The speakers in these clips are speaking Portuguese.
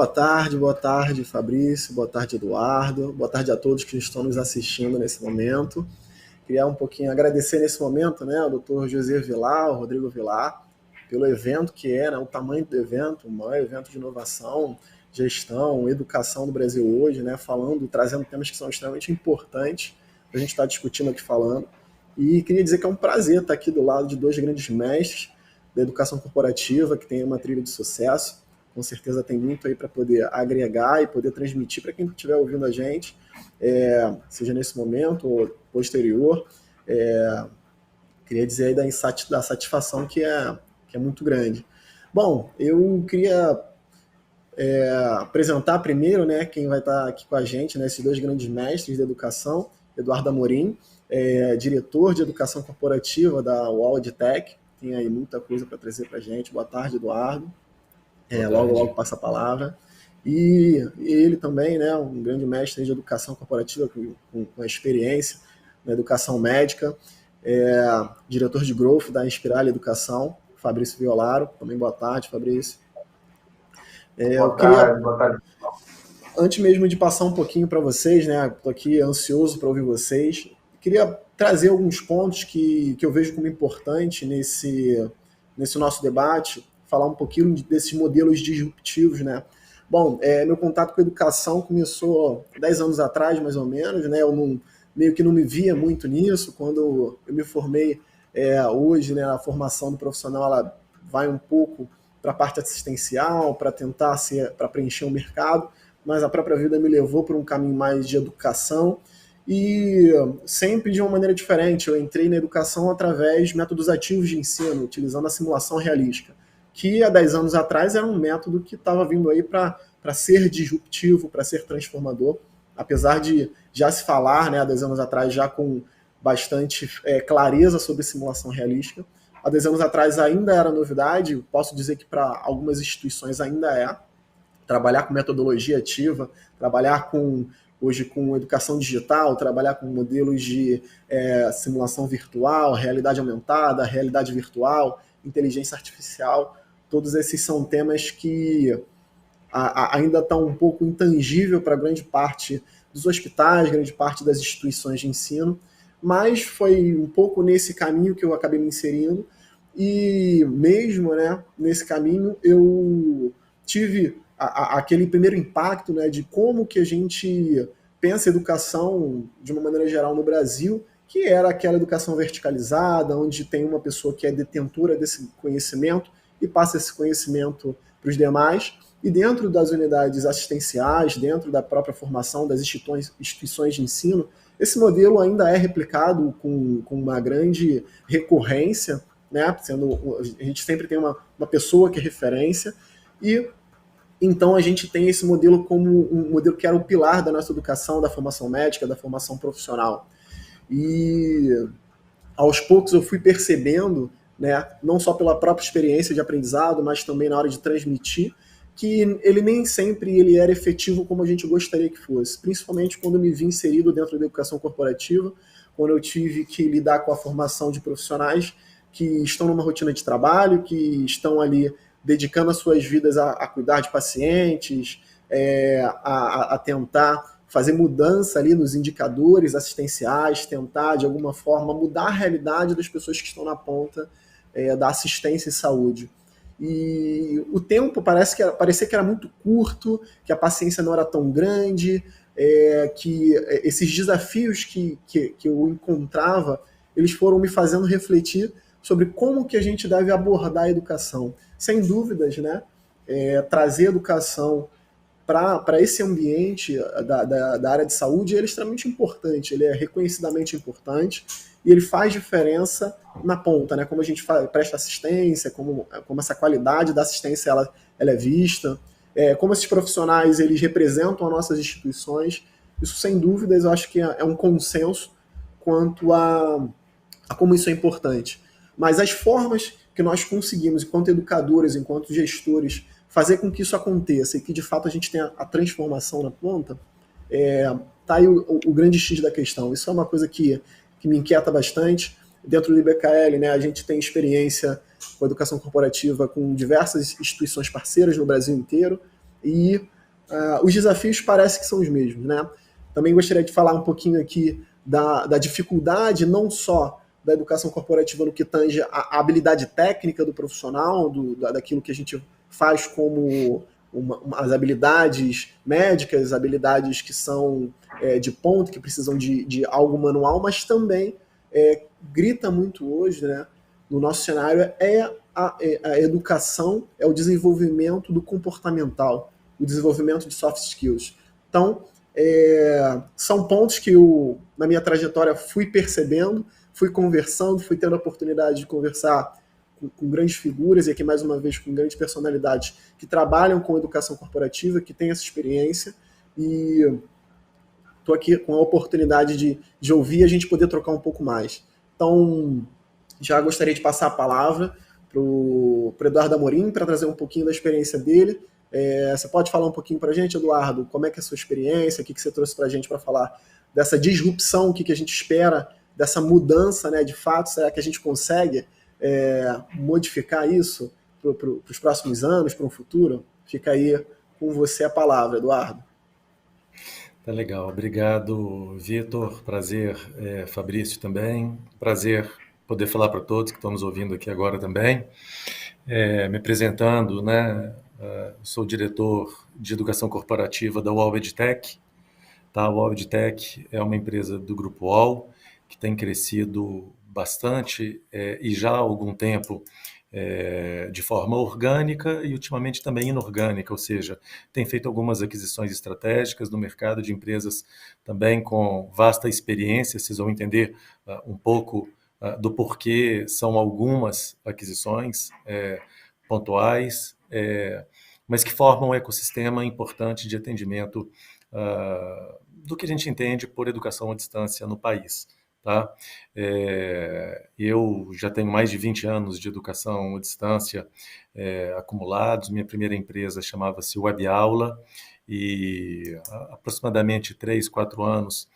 Boa tarde, Fabrício, boa tarde, Eduardo, boa tarde a todos que estão nos assistindo nesse momento. Queria um pouquinho agradecer nesse momento, né, ao Dr. José Vilar, ao Rodrigo Vilar, pelo evento que é, né, o tamanho do evento, o maior evento de inovação, gestão, educação do Brasil hoje, né, trazendo temas que são extremamente importantes para a gente estar discutindo aqui falando. E queria dizer que é um prazer estar aqui do lado de dois grandes mestres da educação corporativa, que tem uma trilha de sucesso. Com certeza tem muito aí para poder agregar e poder transmitir para quem estiver ouvindo a gente, seja nesse momento ou posterior. Queria dizer aí da satisfação que é muito grande. Bom, eu queria apresentar primeiro, né, quem vai estar aqui com a gente, né, esses dois grandes mestres da educação, Eduardo Amorim, diretor de educação corporativa da WorldTech, tem aí muita coisa para trazer para a gente. Boa tarde, Eduardo. Logo passa a palavra. E ele também, né, um grande mestre de educação corporativa com experiência na educação médica, diretor de Growth da Inspiral Educação, Fabrício Violaro. Também boa tarde, Fabrício. Boa tarde. Antes mesmo de passar um pouquinho para vocês, né, estou aqui ansioso para ouvir vocês, queria trazer alguns pontos que eu vejo como importante nesse nosso debate, falar um pouquinho desses modelos disruptivos, né? Bom, meu contato com a educação começou 10 anos atrás, mais ou menos, né? Eu meio que não me via muito nisso. Quando eu me formei hoje, né, a formação do profissional ela vai um pouco para a parte assistencial, para tentar para preencher o mercado, mas a própria vida me levou por um caminho mais de educação e sempre de uma maneira diferente. Eu entrei na educação através de métodos ativos de ensino, utilizando a simulação realística, que há 10 anos atrás era um método que estava vindo aí para ser disruptivo, para ser transformador, apesar de já se falar, né, há 10 anos atrás, já com bastante clareza sobre simulação realística. Há 10 anos atrás ainda era novidade, posso dizer que para algumas instituições ainda é. Trabalhar com metodologia ativa, trabalhar hoje com educação digital, trabalhar com modelos de simulação virtual, realidade aumentada, realidade virtual, inteligência artificial, todos esses são temas que ainda estão um pouco intangível para grande parte dos hospitais, grande parte das instituições de ensino, mas foi um pouco nesse caminho que eu acabei me inserindo e mesmo, né, nesse caminho eu tive aquele primeiro impacto, né, de como que a gente pensa educação de uma maneira geral no Brasil, que era aquela educação verticalizada, onde tem uma pessoa que é detentora desse conhecimento e passa esse conhecimento para os demais, e dentro das unidades assistenciais, dentro da própria formação das instituições de ensino, esse modelo ainda é replicado com uma grande recorrência, né? A gente sempre tem uma pessoa que é referência, e então a gente tem esse modelo como um modelo que era o pilar da nossa educação, da formação médica, da formação profissional. E aos poucos eu fui percebendo, né, não só pela própria experiência de aprendizado, mas também na hora de transmitir, que ele nem sempre ele era efetivo como a gente gostaria que fosse, principalmente quando eu me vi inserido dentro da educação corporativa, quando eu tive que lidar com a formação de profissionais que estão numa rotina de trabalho, que estão ali dedicando as suas vidas a cuidar de pacientes, a tentar fazer mudança ali nos indicadores assistenciais, tentar, de alguma forma, mudar a realidade das pessoas que estão na ponta da assistência e saúde. E o tempo parecia que era muito curto, que a paciência não era tão grande, que esses desafios que eu encontrava, eles foram me fazendo refletir sobre como que a gente deve abordar a educação. Sem dúvidas, né? Trazer educação para esse ambiente da área de saúde, ele é extremamente importante, ele é reconhecidamente importante e ele faz diferença na ponta, né? Como a gente presta assistência, como essa qualidade da assistência ela é vista, como esses profissionais eles representam as nossas instituições. Isso, sem dúvidas, eu acho que é um consenso quanto a como isso é importante. Mas as formas que nós conseguimos, enquanto educadores, enquanto gestores, fazer com que isso aconteça e que, de fato, a gente tenha a transformação na ponta, tá aí o grande X da questão. Isso é uma coisa que me inquieta bastante. Dentro do IBKL, né, a gente tem experiência com a educação corporativa com diversas instituições parceiras no Brasil inteiro. e os desafios parecem que são os mesmos, né? Também gostaria de falar um pouquinho aqui da dificuldade, não só da educação corporativa no que tange a habilidade técnica do profissional, daquilo que a gente faz como as habilidades médicas, habilidades que são de ponto, que precisam de algo manual, mas também grita muito hoje, né, no nosso cenário, a educação, é o desenvolvimento do comportamental, o desenvolvimento de soft skills. Então, são pontos que na minha trajetória fui percebendo, fui conversando, fui tendo a oportunidade de conversar com grandes figuras, e aqui mais uma vez com grandes personalidades que trabalham com educação corporativa, que têm essa experiência, e estou aqui com a oportunidade de ouvir e a gente poder trocar um pouco mais. Então, já gostaria de passar a palavra para o Eduardo Amorim, para trazer um pouquinho da experiência dele. Você pode falar um pouquinho para a gente, Eduardo, como é que é a sua experiência, o que você trouxe para a gente para falar dessa disrupção, o que a gente espera dessa mudança, né, de fato, será que a gente consegue modificar isso para os próximos anos, para um futuro? Fica aí com você a palavra, Eduardo. Tá legal, obrigado, Vitor, prazer, Fabrício também, prazer poder falar para todos que estão nos ouvindo aqui agora também. Me apresentando, né, sou diretor de educação corporativa da UOL EdTech. Tá? A UOL EdTech é uma empresa do Grupo UOL que tem crescido bastante e já há algum tempo de forma orgânica e ultimamente também inorgânica, ou seja, tem feito algumas aquisições estratégicas no mercado de empresas também com vasta experiência. Vocês vão entender um pouco do porquê são algumas aquisições pontuais, mas que formam um ecossistema importante de atendimento do que a gente entende por educação à distância no país. Tá? Eu já tenho mais de 20 anos de educação à distância acumulados. Minha primeira empresa chamava-se Web Aula e aproximadamente 3, 4 anos,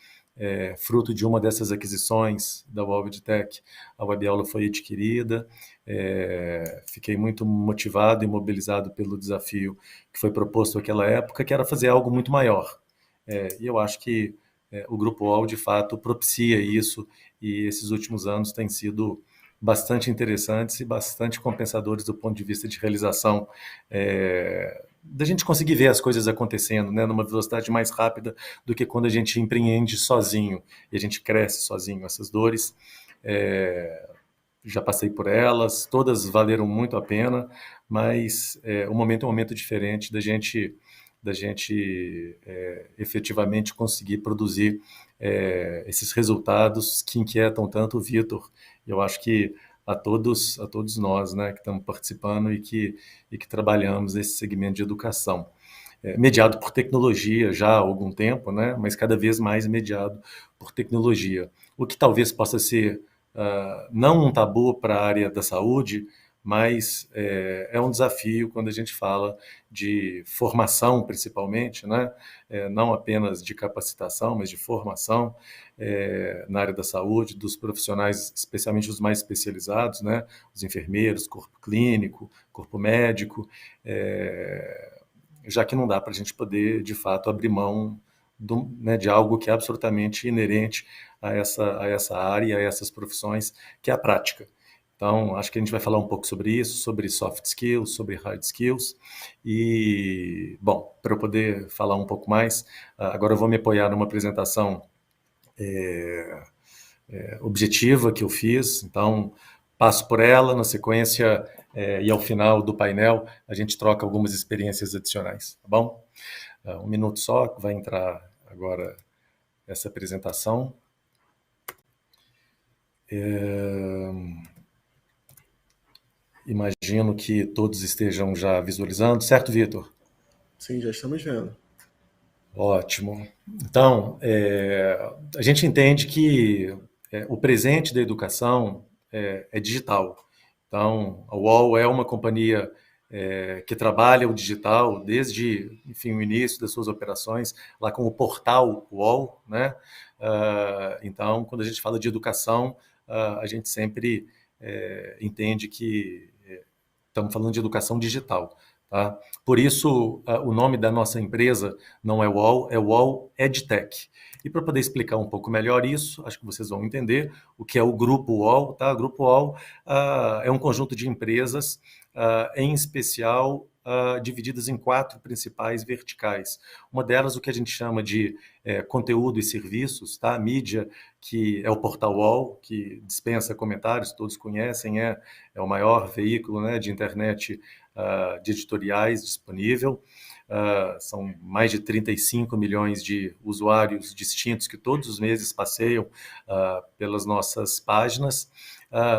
fruto de uma dessas aquisições da UOL EdTech, a Web Aula foi adquirida. Fiquei muito motivado e mobilizado pelo desafio que foi proposto naquela época, que era fazer algo muito maior. E eu acho que o Grupo UOL, de fato, propicia isso, e esses últimos anos têm sido bastante interessantes e bastante compensadores do ponto de vista de realização, da gente conseguir ver as coisas acontecendo, né, numa velocidade mais rápida do que quando a gente empreende sozinho e a gente cresce sozinho. Essas dores, já passei por elas, todas valeram muito a pena, mas o momento é um momento diferente da gente efetivamente conseguir produzir esses resultados que inquietam tanto o Vitor. Eu acho que a todos nós, né, que estamos participando e que trabalhamos nesse segmento de educação. Mediado por tecnologia já há algum tempo, né, mas cada vez mais mediado por tecnologia. O que talvez possa ser não um tabu para a área da saúde, mas é um desafio quando a gente fala de formação, principalmente, né? Não apenas de capacitação, mas de formação na área da saúde, dos profissionais, especialmente os mais especializados, né? Os enfermeiros, corpo clínico, corpo médico, já que não dá para a gente poder, de fato, abrir mão né, de algo que é absolutamente inerente a essa área, a essas profissões, que é a prática. Então, acho que a gente vai falar um pouco sobre isso, sobre soft skills, sobre hard skills. E, bom, para eu poder falar um pouco mais, agora eu vou me apoiar numa apresentação objetiva que eu fiz. Então, passo por ela, na sequência, e ao final do painel, a gente troca algumas experiências adicionais, tá bom? Um minuto só, vai entrar agora essa apresentação. Imagino que todos estejam já visualizando, certo, Vitor? Sim, já estamos vendo. Ótimo. Então, a gente entende que o presente da educação é digital. Então, a UOL é uma companhia que trabalha o digital desde, enfim, o início das suas operações, lá com o portal UOL, né? Então, quando a gente fala de educação, a gente sempre entende que estamos falando de educação digital. Tá? Por isso, o nome da nossa empresa não é UOL, é UOL EdTech. E para poder explicar um pouco melhor isso, acho que vocês vão entender o que é o Grupo UOL. Tá? O Grupo UOL é um conjunto de empresas, em especial divididas em 4 principais verticais. Uma delas, o que a gente chama de conteúdo e serviços, tá? Mídia, que é o portal UOL, que dispensa comentários, todos conhecem, é o maior veículo, né, de internet de editoriais disponível. São mais de 35 milhões de usuários distintos que todos os meses passeiam pelas nossas páginas.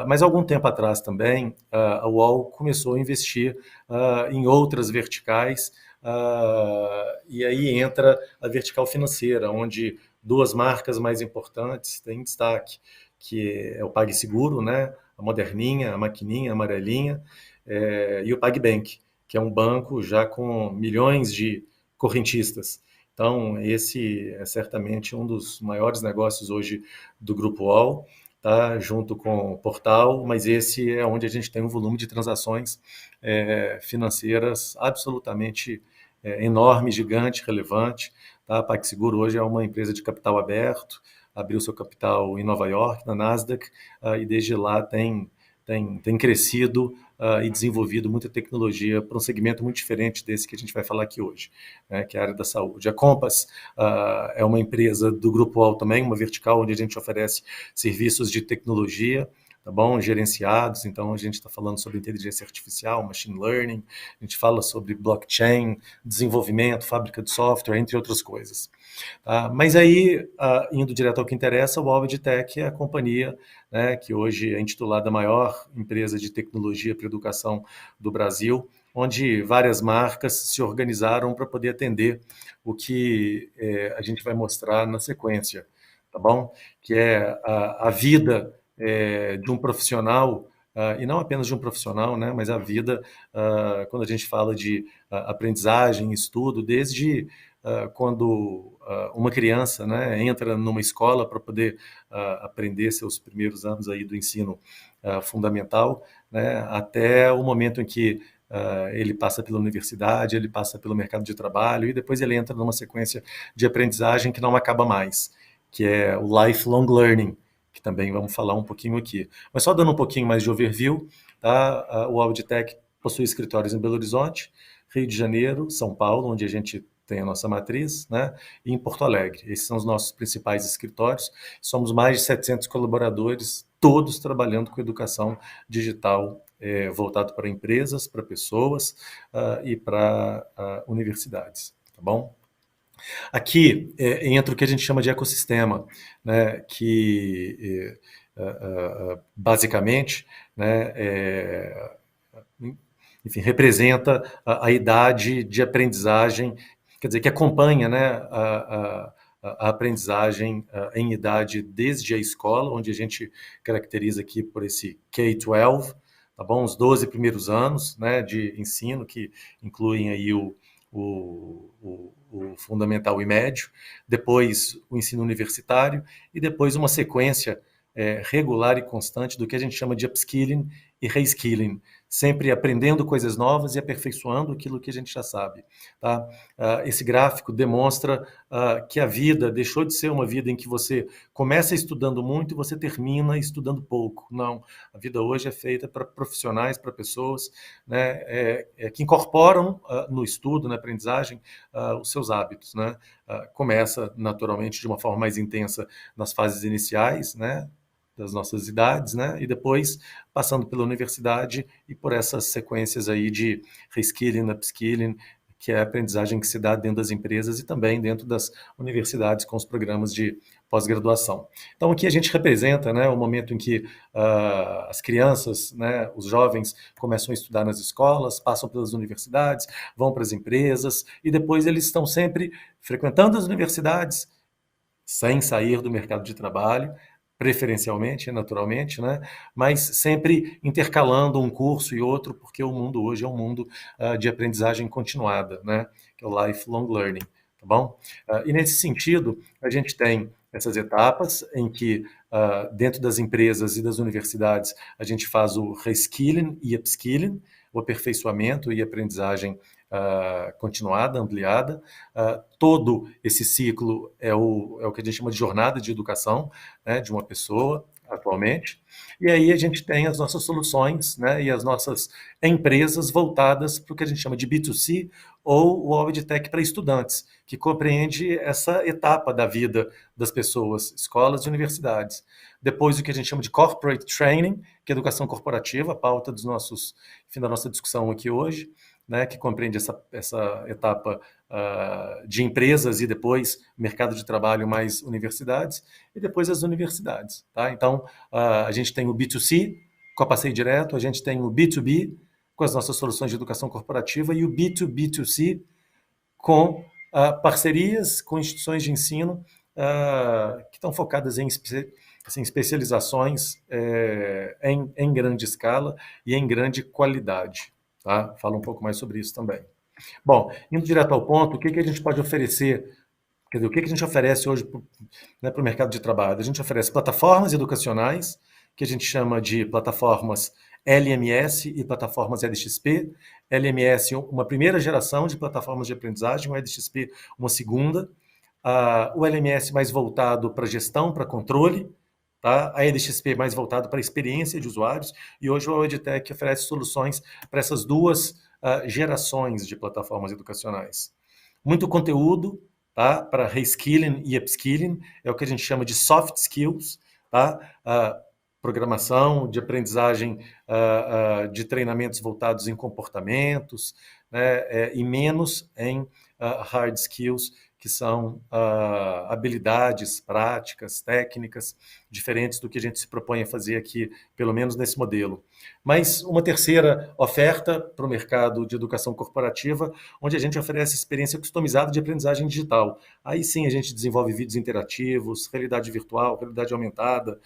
Mas algum tempo atrás também, a UOL começou a investir em outras verticais, e aí entra a vertical financeira, onde 2 marcas mais importantes têm destaque, que é o PagSeguro, né? A moderninha, a maquininha, a amarelinha, e o PagBank, que é um banco já com milhões de correntistas. Então, esse é certamente um dos maiores negócios hoje do Grupo UOL, tá? Junto com o portal, mas esse é onde a gente tem um volume de transações financeiras absolutamente enorme, gigante, relevante. Tá? A PagSeguro hoje é uma empresa de capital aberto, abriu seu capital em Nova York, na Nasdaq, e desde lá tem crescido e desenvolvido muita tecnologia para um segmento muito diferente desse que a gente vai falar aqui hoje, né, que é a área da saúde. A Compass é uma empresa do Grupo UOL também, uma vertical onde a gente oferece serviços de tecnologia, tá bom? Gerenciados, então a gente está falando sobre inteligência artificial, machine learning, a gente fala sobre blockchain, desenvolvimento, fábrica de software, entre outras coisas. Mas aí, indo direto ao que interessa, o UOL EdTech é a companhia, né, que hoje é intitulada a maior empresa de tecnologia para educação do Brasil, onde várias marcas se organizaram para poder atender o que a gente vai mostrar na sequência, tá bom? Que é a vida de um profissional, e não apenas de um profissional, né, mas a vida, quando a gente fala de aprendizagem, estudo, desde quando uma criança, né, entra numa escola para poder aprender seus primeiros anos aí do ensino fundamental, né, até o momento em que ele passa pela universidade, ele passa pelo mercado de trabalho e depois ele entra numa sequência de aprendizagem que não acaba mais, que é o lifelong learning, que também vamos falar um pouquinho aqui. Mas só dando um pouquinho mais de overview, tá? O Auditec possui escritórios em Belo Horizonte, Rio de Janeiro, São Paulo, onde a gente tem a nossa matriz, né? E em Porto Alegre. Esses são os nossos principais escritórios. Somos mais de 700 colaboradores, todos trabalhando com educação digital voltado para empresas, para pessoas e para universidades, tá bom? Aqui entra o que a gente chama de ecossistema, né, que basicamente, né, enfim, representa a idade de aprendizagem, quer dizer, que acompanha, né, a aprendizagem em idade desde a escola, onde a gente caracteriza aqui por esse K-12, tá bom? Os 12 primeiros anos, né, de ensino, que incluem aí o fundamental e médio, depois o ensino universitário e depois uma sequência regular e constante do que a gente chama de upskilling e reskilling, sempre aprendendo coisas novas e aperfeiçoando aquilo que a gente já sabe. Tá? Esse gráfico demonstra que a vida deixou de ser uma vida em que você começa estudando muito e você termina estudando pouco. Não, a vida hoje é feita para profissionais, para pessoas, né, que incorporam no estudo, na aprendizagem, os seus hábitos. Né? Começa naturalmente de uma forma mais intensa nas fases iniciais, né, das nossas idades, né? E depois passando pela universidade e por essas sequências aí de reskilling, upskilling, que é a aprendizagem que se dá dentro das empresas e também dentro das universidades com os programas de pós-graduação. Então aqui a gente representa, né, o momento em que as crianças, né, os jovens começam a estudar nas escolas, passam pelas universidades, vão para as empresas e depois eles estão sempre frequentando as universidades sem sair do mercado de trabalho, preferencialmente, naturalmente, né? Mas sempre intercalando um curso e outro, porque o mundo hoje é um mundo de aprendizagem continuada, né? Que é o lifelong learning, tá bom? E nesse sentido, a gente tem essas etapas em que, dentro das empresas e das universidades, a gente faz o reskilling e upskilling. o aperfeiçoamento e aprendizagem continuada, ampliada. Todo esse ciclo é o que a gente chama de jornada de educação, né, de uma pessoa, atualmente. E aí a gente tem as nossas soluções, né, e as nossas empresas voltadas para o que a gente chama de B2C, ou o EdTech para estudantes, que compreende essa etapa da vida das pessoas, escolas e universidades. Depois o que a gente chama de Corporate Training, que é educação corporativa, a pauta enfim, da nossa discussão aqui hoje, né, que compreende essa etapa de empresas e depois mercado de trabalho mais universidades, e depois as universidades. Tá? Então, a gente tem o B2C, com a Passeio Direto, a gente tem o B2B, com as nossas soluções de educação corporativa, e o B2B2C, com parcerias com instituições de ensino que estão focadas em especializações em grande escala e em grande qualidade. Tá? Fala um pouco mais sobre isso também. Bom, indo direto ao ponto, o que a gente pode oferecer? Quer dizer, o que a gente oferece hoje para o mercado de trabalho? A gente oferece plataformas educacionais, que a gente chama de plataformas LMS e plataformas LXP. LMS, uma primeira geração de plataformas de aprendizagem, o LXP, uma segunda. O LMS mais voltado para gestão, para controle, tá? A LXP mais voltado para experiência de usuários, e hoje o EdTech oferece soluções para essas duas gerações de plataformas educacionais. Muito conteúdo, tá? Para reskilling e upskilling, é o que a gente chama de soft skills, tá? Programação, de aprendizagem, de treinamentos voltados em comportamentos, né? E menos em hard skills, que são habilidades, práticas, técnicas, diferentes do que a gente se propõe a fazer aqui, pelo menos nesse modelo. Mas uma terceira oferta para o mercado de educação corporativa, onde a gente oferece experiência customizada de aprendizagem digital. Aí sim a gente desenvolve vídeos interativos, realidade virtual, realidade aumentada,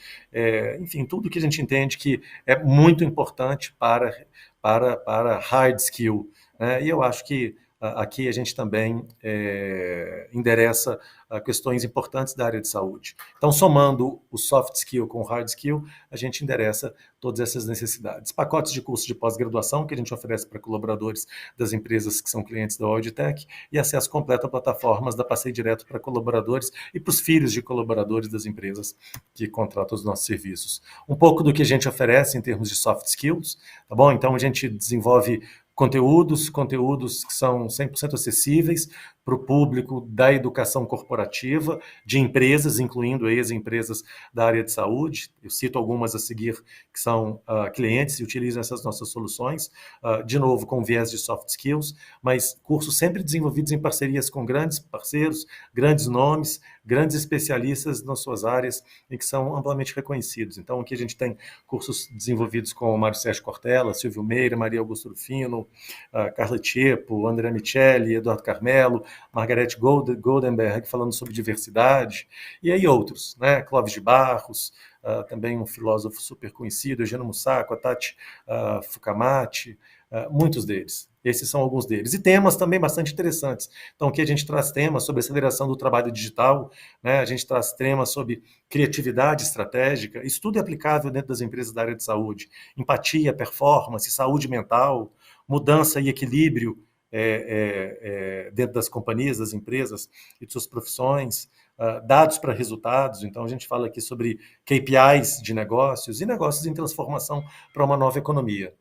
enfim, tudo que a gente entende que é muito importante para hard skill. Né? E eu acho que aqui a gente também endereça questões importantes da área de saúde. Então, somando o soft skill com o hard skill, a gente endereça todas essas necessidades. Pacotes de curso de pós-graduação que a gente oferece para colaboradores das empresas que são clientes da EdTech, e acesso completo a plataformas da Passeio Direto para colaboradores e para os filhos de colaboradores das empresas que contratam os nossos serviços. Um pouco do que a gente oferece em termos de soft skills, tá bom? Então, a gente desenvolve conteúdos que são 100% acessíveis para o público da educação corporativa, de empresas, incluindo aí as empresas da área de saúde. Eu cito algumas a seguir que são clientes e utilizam essas nossas soluções, de novo com viés de soft skills, mas cursos sempre desenvolvidos em parcerias com grandes parceiros, grandes nomes, grandes especialistas nas suas áreas e que são amplamente reconhecidos. Então, aqui a gente tem cursos desenvolvidos com o Mário Sérgio Cortella, Silvio Meira, Maria Augusto Rufino, Carla Tiepo, André Michelli, Eduardo Carmelo, Margarete Goldenberg, falando sobre diversidade, e aí outros, né? Clóvis de Barros, também um filósofo super conhecido, Eugênio Mussaco, a Tati Fukamati, muitos deles. Esses são alguns deles. E temas também bastante interessantes. Então, aqui a gente traz temas sobre aceleração do trabalho digital, né? A gente traz temas sobre criatividade estratégica, isso tudo é aplicável dentro das empresas da área de saúde, empatia, performance, saúde mental, mudança e equilíbrio dentro das companhias, das empresas e de suas profissões, dados para resultados. Então, a gente fala aqui sobre KPIs de negócios e negócios em transformação para uma nova economia.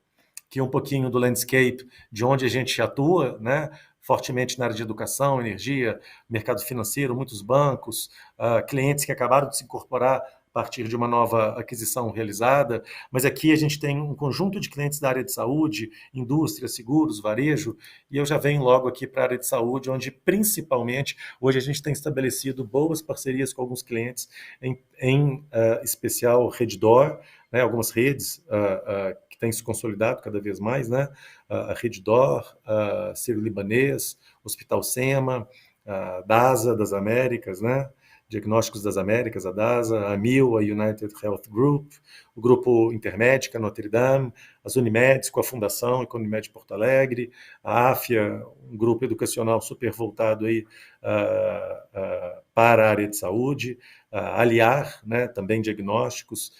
Aqui um pouquinho do landscape de onde a gente atua, né? Fortemente na área de educação, energia, mercado financeiro, muitos bancos, clientes que acabaram de se incorporar a partir de uma nova aquisição realizada, mas aqui a gente tem um conjunto de clientes da área de saúde, indústria, seguros, varejo, e eu já venho logo aqui para a área de saúde, onde principalmente hoje a gente tem estabelecido boas parcerias com alguns clientes, em especial Redditor, né, algumas redes que têm se consolidado cada vez mais, né, a Redditor, Sírio-Libanês, Hospital SEMA, DASA das Américas, né, Diagnósticos das Américas, a DASA, a AMIL, a United Health Group, o Grupo Intermédica, Notre Dame, as Unimedes, com a Fundação Economimed Porto Alegre, a AFIA, um grupo educacional super voltado aí, para a área de saúde, Aliar, né, também diagnósticos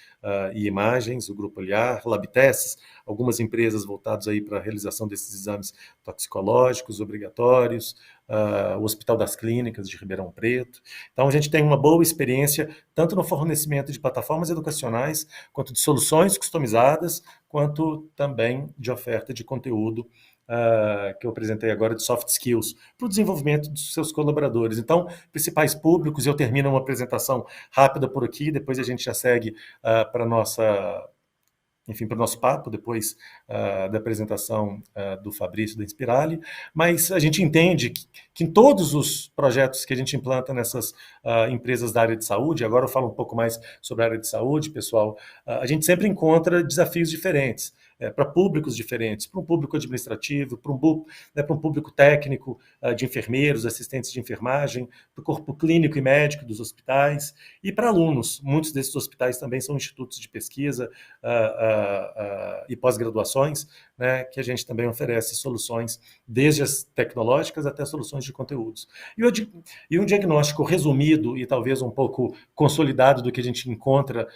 e imagens, o Grupo Aliar, Labtests, algumas empresas voltadas aí para a realização desses exames toxicológicos obrigatórios, o Hospital das Clínicas de Ribeirão Preto. Então, a gente tem uma boa experiência tanto no fornecimento de plataformas educacionais, quanto de soluções customizadas, quanto também de oferta de conteúdo que eu apresentei agora de soft skills, para o desenvolvimento dos seus colaboradores. Então, principais públicos, eu termino uma apresentação rápida por aqui, depois a gente já segue para o nosso papo, depois da apresentação do Fabrício da Inspirali, mas a gente entende que em todos os projetos que a gente implanta nessas empresas da área de saúde, agora eu falo um pouco mais sobre a área de saúde, pessoal, a gente sempre encontra desafios diferentes, para públicos diferentes, para um público administrativo, para um público técnico de enfermeiros, assistentes de enfermagem, para o corpo clínico e médico dos hospitais e para alunos. Muitos desses hospitais também são institutos de pesquisa e pós-graduações, né, que a gente também oferece soluções, desde as tecnológicas até soluções de conteúdos. E um diagnóstico resumido e talvez um pouco consolidado do que a gente encontra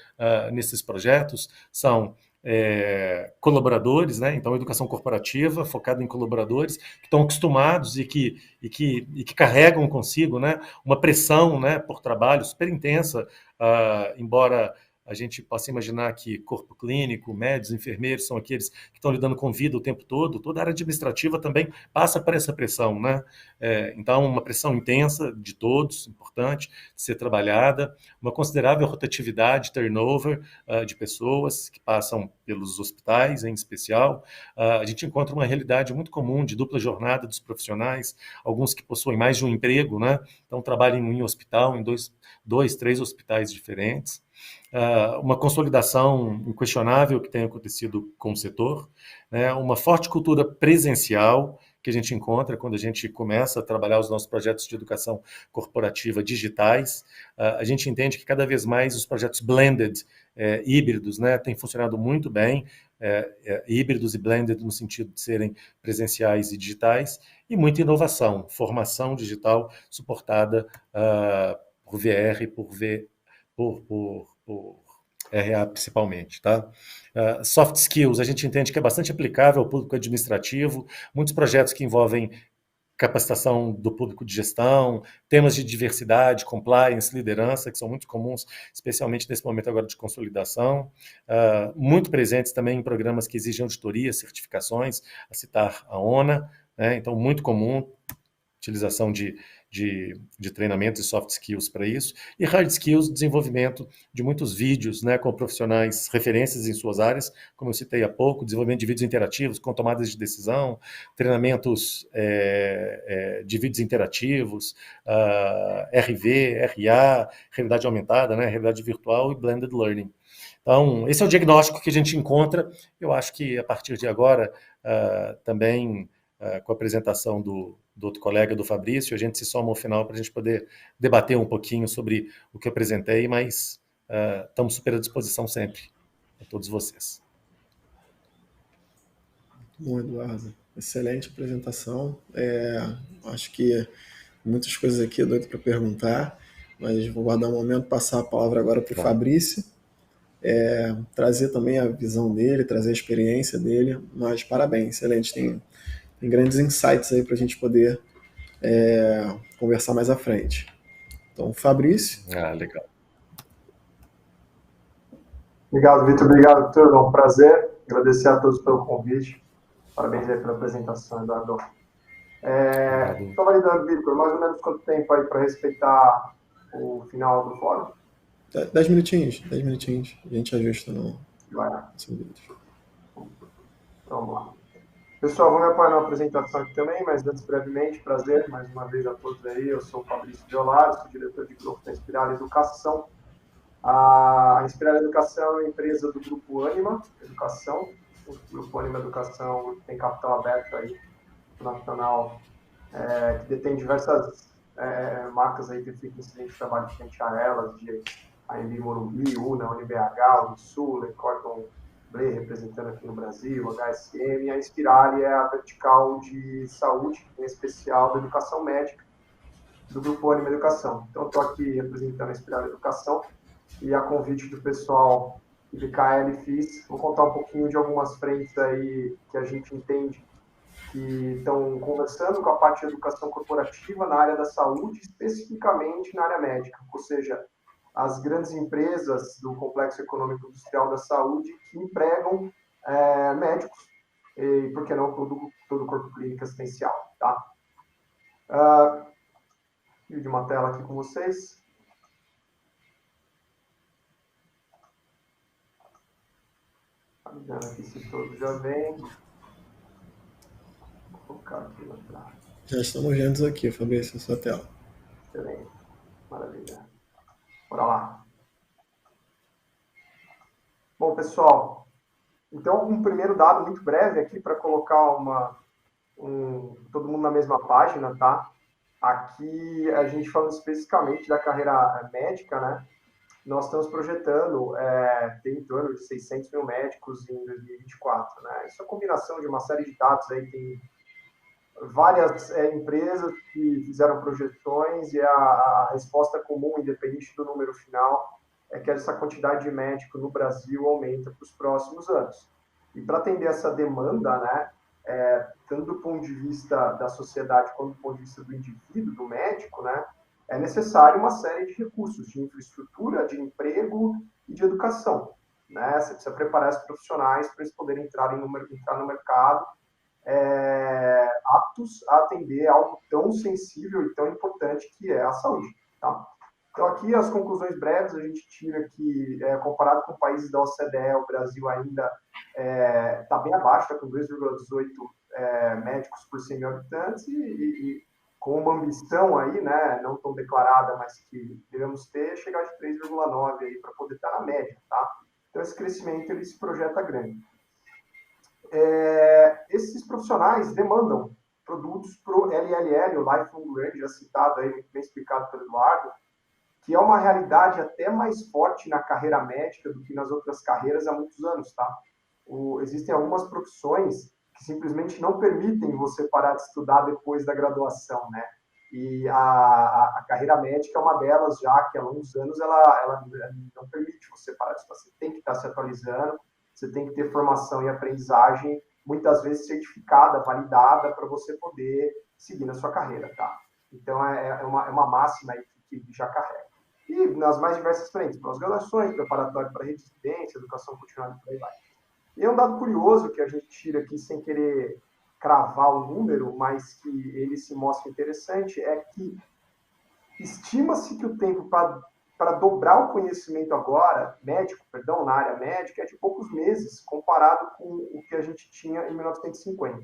nesses projetos são colaboradores, né? Então, educação corporativa focada em colaboradores que estão acostumados e que carregam consigo, né, uma pressão, né, por trabalho super intensa, embora a gente possa imaginar que corpo clínico, médicos, enfermeiros são aqueles que estão lidando com vida o tempo todo, toda a área administrativa também passa por essa pressão, né? Então, uma pressão intensa de todos, importante, de ser trabalhada, uma considerável rotatividade, turnover de pessoas que passam pelos hospitais, em especial. A gente encontra uma realidade muito comum de dupla jornada dos profissionais, alguns que possuem mais de um emprego, né? Então, trabalham em um hospital, em dois, três hospitais diferentes. Uma consolidação inquestionável que tem acontecido com o setor, né? Uma forte cultura presencial que a gente encontra quando a gente começa a trabalhar os nossos projetos de educação corporativa digitais. A gente entende que cada vez mais os projetos blended, híbridos, né, têm funcionado muito bem, híbridos e blended no sentido de serem presenciais e digitais, e muita inovação, formação digital suportada por VR, por RA principalmente, tá? Soft skills, a gente entende que é bastante aplicável ao público administrativo, muitos projetos que envolvem capacitação do público de gestão, temas de diversidade, compliance, liderança, que são muito comuns, especialmente nesse momento agora de consolidação, muito presentes também em programas que exigem auditoria, certificações, a citar a ONA, né? Então muito comum, utilização de treinamentos e soft skills para isso, e hard skills, desenvolvimento de muitos vídeos, né, com profissionais referências em suas áreas, como eu citei há pouco, desenvolvimento de vídeos interativos com tomadas de decisão, treinamentos de vídeos interativos, RV, RA, realidade aumentada, né, realidade virtual e blended learning. Então, esse é o diagnóstico que a gente encontra. Eu acho que a partir de agora, também com a apresentação do outro colega, do Fabrício, a gente se soma ao final para a gente poder debater um pouquinho sobre o que eu apresentei, mas estamos super à disposição sempre, a todos vocês. Bom, Eduardo, excelente apresentação. Acho que muitas coisas aqui eu doido para perguntar, mas vou guardar um momento, passar a palavra agora para o Fabrício, trazer também a visão dele, trazer a experiência dele, mas parabéns, excelente, tem grandes insights aí para a gente poder conversar mais à frente. Então, Fabrício. Legal. Obrigado, Vitor. Obrigado, Vitor. É um prazer. Agradecer a todos pelo convite. Parabéns aí pela apresentação, Eduardo. Estou validando, Vitor, mais ou menos quanto tempo aí para respeitar o final do fórum? 10 minutinhos. A gente ajusta no... Vai lá. Então, vamos lá. Pessoal, vou me apoiar na apresentação aqui também, mas antes, brevemente, prazer, mais uma vez a todos aí. Eu sou o Fabrício Violaro, sou diretor de grupo da Inspirali Educação. A Inspirali Educação é uma empresa do Grupo Ânima Educação. O Grupo Ânima Educação tem capital aberto aí, nacional, que detém diversas marcas aí que ficam excelente trabalho frente a elas, de AMB Morumbi, UNA, UniBH, Unisul, Lecordon, representando aqui no Brasil, HSM, e a Inspirali é a vertical de saúde, em especial da educação médica, do Grupo Anima Educação. Então, estou aqui representando a Inspirar Educação e a convite do pessoal que BKL fiz, vou contar um pouquinho de algumas frentes aí que a gente entende que estão conversando com a parte de educação corporativa na área da saúde, especificamente na área médica, ou seja, as grandes empresas do complexo econômico industrial da saúde que empregam médicos, e, por que não, todo o corpo clínico assistencial, tá? Dividir uma tela aqui com vocês. Vendo aqui se todos já vem. Vou colocar aqui na tela. Já estamos vendo aqui, Fabrício, sua tela. Excelente. Maravilha. Bora lá. Bom, pessoal, então um primeiro dado muito breve aqui para colocar todo mundo na mesma página, tá? Aqui a gente falando especificamente da carreira médica, né? Nós estamos projetando ter em torno de 600 mil médicos em 2024, né? Isso é a combinação de uma série de dados aí, tem várias empresas que fizeram projeções e a resposta comum, independente do número final, é que essa quantidade de médicos no Brasil aumenta para os próximos anos. E para atender essa demanda, né, tanto do ponto de vista da sociedade quanto do ponto de vista do indivíduo, do médico, né, é necessário uma série de recursos, de infraestrutura, de emprego e de educação, né? Você precisa preparar esses profissionais para eles poderem entrar no mercado aptos a atender algo tão sensível e tão importante que é a saúde, tá? Então, aqui as conclusões breves a gente tira que, comparado com países da OCDE, o Brasil ainda está bem abaixo, está com 2,18 médicos por 100 mil habitantes e com uma ambição aí, né, não tão declarada, mas que devemos ter, chegar de 3,9 aí para poder estar na média, tá? Então, esse crescimento ele se projeta grande. Esses profissionais demandam produtos para o LLL, o Lifelong Learning, já citado aí, muito bem explicado pelo Eduardo, que é uma realidade até mais forte na carreira médica do que nas outras carreiras há muitos anos, tá? Existem algumas profissões que simplesmente não permitem você parar de estudar depois da graduação, né? E a carreira médica é uma delas já, que há longos anos ela não permite você parar de estudar. Você tem que estar se atualizando, você tem que ter formação e aprendizagem, muitas vezes certificada, validada, para você poder seguir na sua carreira, tá? Então, é uma máxima aí que já carrega. E nas mais diversas frentes, pós-graduações, preparatório para residência, educação continuada, por aí vai. E um dado curioso que a gente tira aqui sem querer cravar o número, mas que ele se mostra interessante, é que estima-se que o tempo para dobrar o conhecimento agora, na área médica, é de poucos meses, comparado com o que a gente tinha em 1950.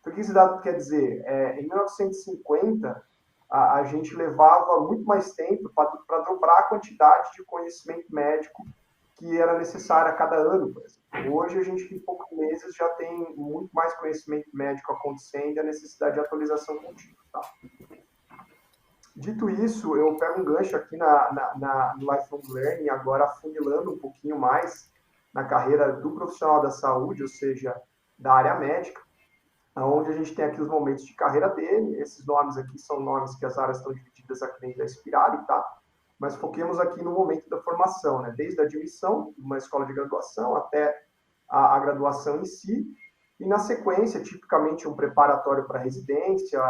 Então, o que esse dado quer dizer? Em 1950, a gente levava muito mais tempo para dobrar a quantidade de conhecimento médico que era necessário a cada ano, por exemplo. Hoje, a gente, em poucos meses, já tem muito mais conhecimento médico acontecendo e a necessidade de atualização contínua. Tá? Dito isso, eu pego um gancho aqui no Lifelong Learning, agora afunilando um pouquinho mais na carreira do profissional da saúde, ou seja, da área médica, onde a gente tem aqui os momentos de carreira dele. Esses nomes aqui são nomes que as áreas estão divididas aqui dentro da Inspirali, tá? Mas foquemos aqui no momento da formação, né? Desde a admissão, uma escola de graduação, até a graduação em si, e na sequência, tipicamente um preparatório para residência,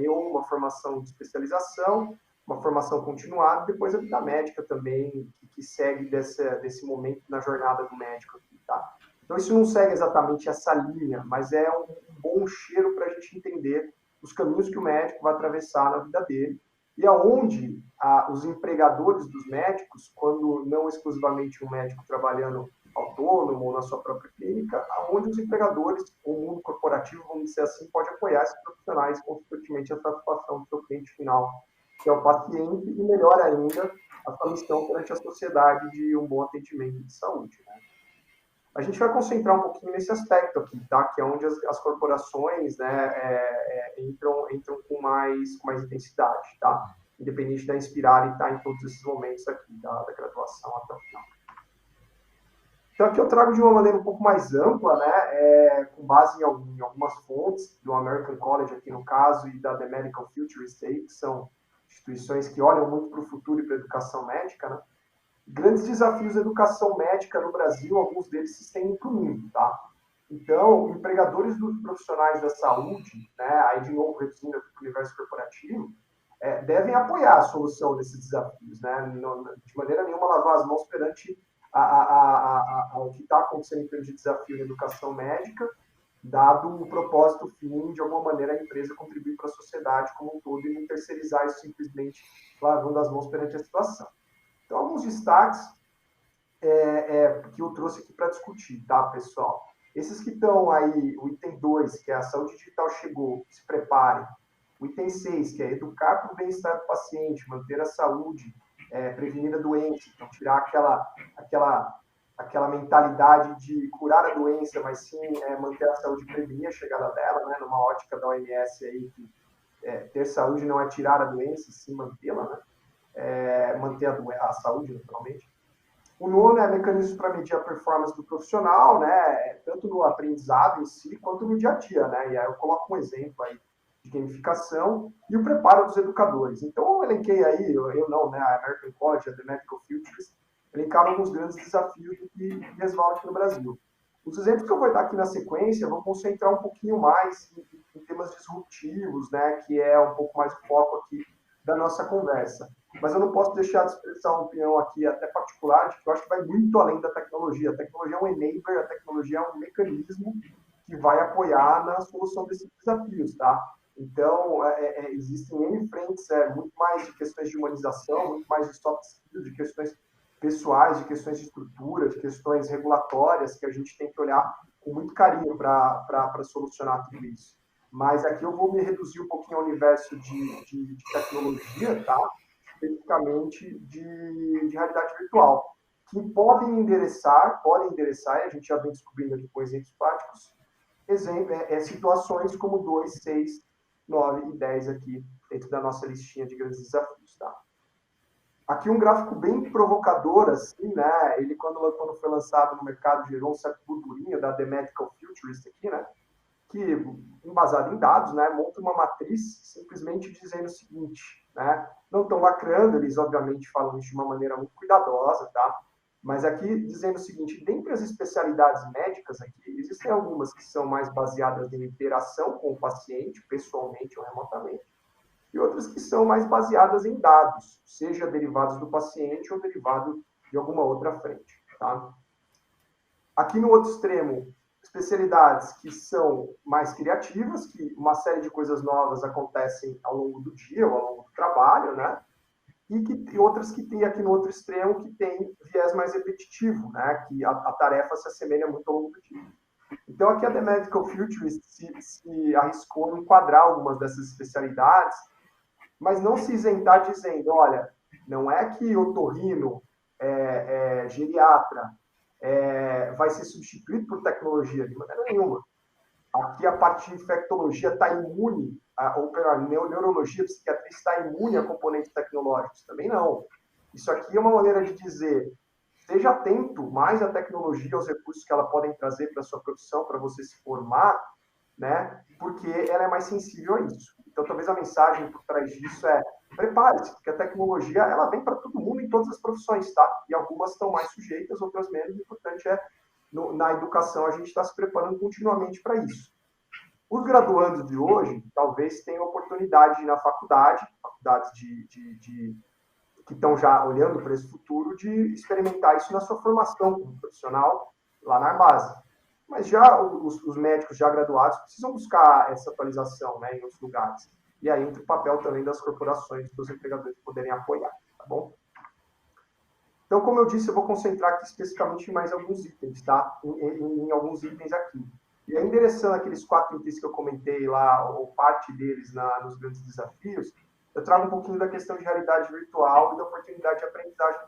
uma formação de especialização, uma formação continuada, depois a vida médica também, que segue desse momento na jornada do médico aqui, tá? Então, isso não segue exatamente essa linha, mas é um bom cheiro para a gente entender os caminhos que o médico vai atravessar na vida dele e aonde os empregadores dos médicos, quando não exclusivamente um médico trabalhando autônomo ou na sua própria clínica, aonde os empregadores, o mundo corporativo, vamos dizer assim, pode apoiar esses profissionais, consequentemente, a satisfação do seu cliente final, que é o paciente, e melhor ainda, a sua missão perante a sociedade de um bom atendimento de saúde, né? A gente vai concentrar um pouquinho nesse aspecto aqui, tá? Que é onde as corporações, né, entram com mais intensidade, tá? Independente da Inspirar e estar em todos esses momentos aqui, da graduação até o final. Então, aqui eu trago de uma maneira um pouco mais ampla, né, com base em algumas fontes, do American College aqui no caso, e da The Medical Futurist aí, que são instituições que olham muito para o futuro e para a educação médica, né? Grandes desafios da educação médica no Brasil, alguns deles se estendem para o mundo, tá? Então, empregadores dos profissionais da saúde, né, aí de novo reduzindo o universo corporativo, devem apoiar a solução desses desafios, né? De maneira nenhuma lavar as mãos perante o que está acontecendo em termos de desafio na educação médica, dado o propósito fim, de alguma maneira, a empresa contribuir para a sociedade como um todo e não terceirizar isso simplesmente lavando as mãos perante a situação. Então, alguns destaques que eu trouxe aqui para discutir, tá, pessoal? Esses que estão aí, o item 2, que é a saúde digital chegou, se preparem. O item 6, que é educar para o bem-estar do paciente, manter a saúde, prevenir a doença, então tirar aquela mentalidade de curar a doença, mas sim manter a saúde e prevenir a chegada dela, né, numa ótica da OMS aí, que ter saúde não é tirar a doença, sim mantê-la, né, manter a saúde, naturalmente. O nono é mecanismos para medir a performance do profissional, né, tanto no aprendizado em si, quanto no dia a dia, né, e aí eu coloco um exemplo aí de gamificação e o preparo dos educadores. Então, eu elenquei aí, eu não, né, a American College, a The Medical Futures, elencaram alguns grandes desafios que resvalam aqui no Brasil. Os exemplos que eu vou dar aqui na sequência vão concentrar um pouquinho mais em temas disruptivos, né, que é um pouco mais o foco aqui da nossa conversa. Mas eu não posso deixar de expressar uma opinião aqui, até particular, de que eu acho que vai muito além da tecnologia. A tecnologia é um enabler, a tecnologia é um mecanismo que vai apoiar na solução desses desafios, tá? Então, existem N frentes, muito mais de questões de humanização, muito mais de soft skills, de questões pessoais, de questões de estrutura, de questões regulatórias, que a gente tem que olhar com muito carinho para solucionar tudo isso. Mas aqui eu vou me reduzir um pouquinho ao universo de tecnologia, tá? Especificamente de realidade virtual, que podem endereçar, e a gente já vem descobrindo aqui com exemplos práticos, situações como 2, 6, 9 e 10 aqui, dentro da nossa listinha de grandes desafios, tá? Aqui um gráfico bem provocador, assim, né? Ele, quando foi lançado no mercado, gerou um certo burburinho da The Medical Futurist aqui, né? Que, embasado em dados, né, monta uma matriz simplesmente dizendo o seguinte, né, não estão lacrando, eles obviamente falam isso de uma maneira muito cuidadosa, tá? Mas aqui dizendo o seguinte, dentre as especialidades médicas aqui, existem algumas que são mais baseadas em interação com o paciente, pessoalmente ou remotamente, e outras que são mais baseadas em dados, seja derivados do paciente ou derivado de alguma outra frente, tá? Aqui no outro extremo, especialidades que são mais criativas, que uma série de coisas novas acontecem ao longo do dia ou ao longo do trabalho, né? E outras que tem aqui no outro extremo que tem viés mais repetitivo, né? Que a tarefa se assemelha muito ao longo do dia. Então, aqui a The Medical Futurist se arriscou em enquadrar algumas dessas especialidades, mas não se isentar dizendo, olha, não é que otorrino, geriatra, vai ser substituído por tecnologia de maneira nenhuma. Aqui a parte de infectologia está imune, ou pela neurologia, psiquiatria está imune a componentes tecnológicos. Também não. Isso aqui é uma maneira de dizer, esteja atento mais à tecnologia, aos recursos que ela podem trazer para a sua profissão, para você se formar, né? Porque ela é mais sensível a isso. Então, talvez a mensagem por trás disso é prepare-se, porque a tecnologia ela vem para todo mundo em todas as profissões, tá? E algumas estão mais sujeitas, outras menos. O importante é, na educação, a gente está se preparando continuamente para isso. Os graduandos de hoje, talvez tenham oportunidade na faculdades que estão já olhando para esse futuro, de experimentar isso na sua formação como profissional, lá na base. Mas já os médicos já graduados precisam buscar essa atualização, né, em outros lugares. E aí entra o papel também das corporações, dos empregadores poderem apoiar, tá bom? Então, como eu disse, eu vou concentrar aqui especificamente em mais alguns itens, tá? Em alguns itens aqui. E aí, endereçando aqueles 4 itens que eu comentei lá, ou parte deles nos grandes desafios, eu trago um pouquinho da questão de realidade virtual e da oportunidade de aprendizagem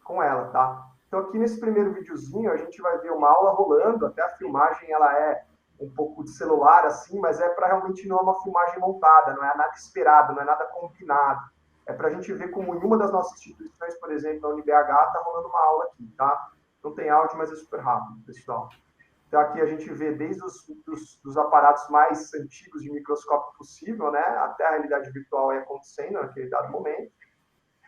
com ela, tá? Então, aqui nesse primeiro videozinho, a gente vai ver uma aula rolando, até a filmagem ela é um pouco de celular, assim, mas é para realmente não é uma filmagem montada, não é nada esperado, não é nada combinado. É para a gente ver como em uma das nossas instituições, por exemplo, a UniBH, está rolando uma aula aqui, tá? Não tem áudio, mas é super rápido, pessoal. Então, aqui a gente vê desde dos aparatos mais antigos de microscópio possível, né, até a realidade virtual aí acontecendo naquele dado momento.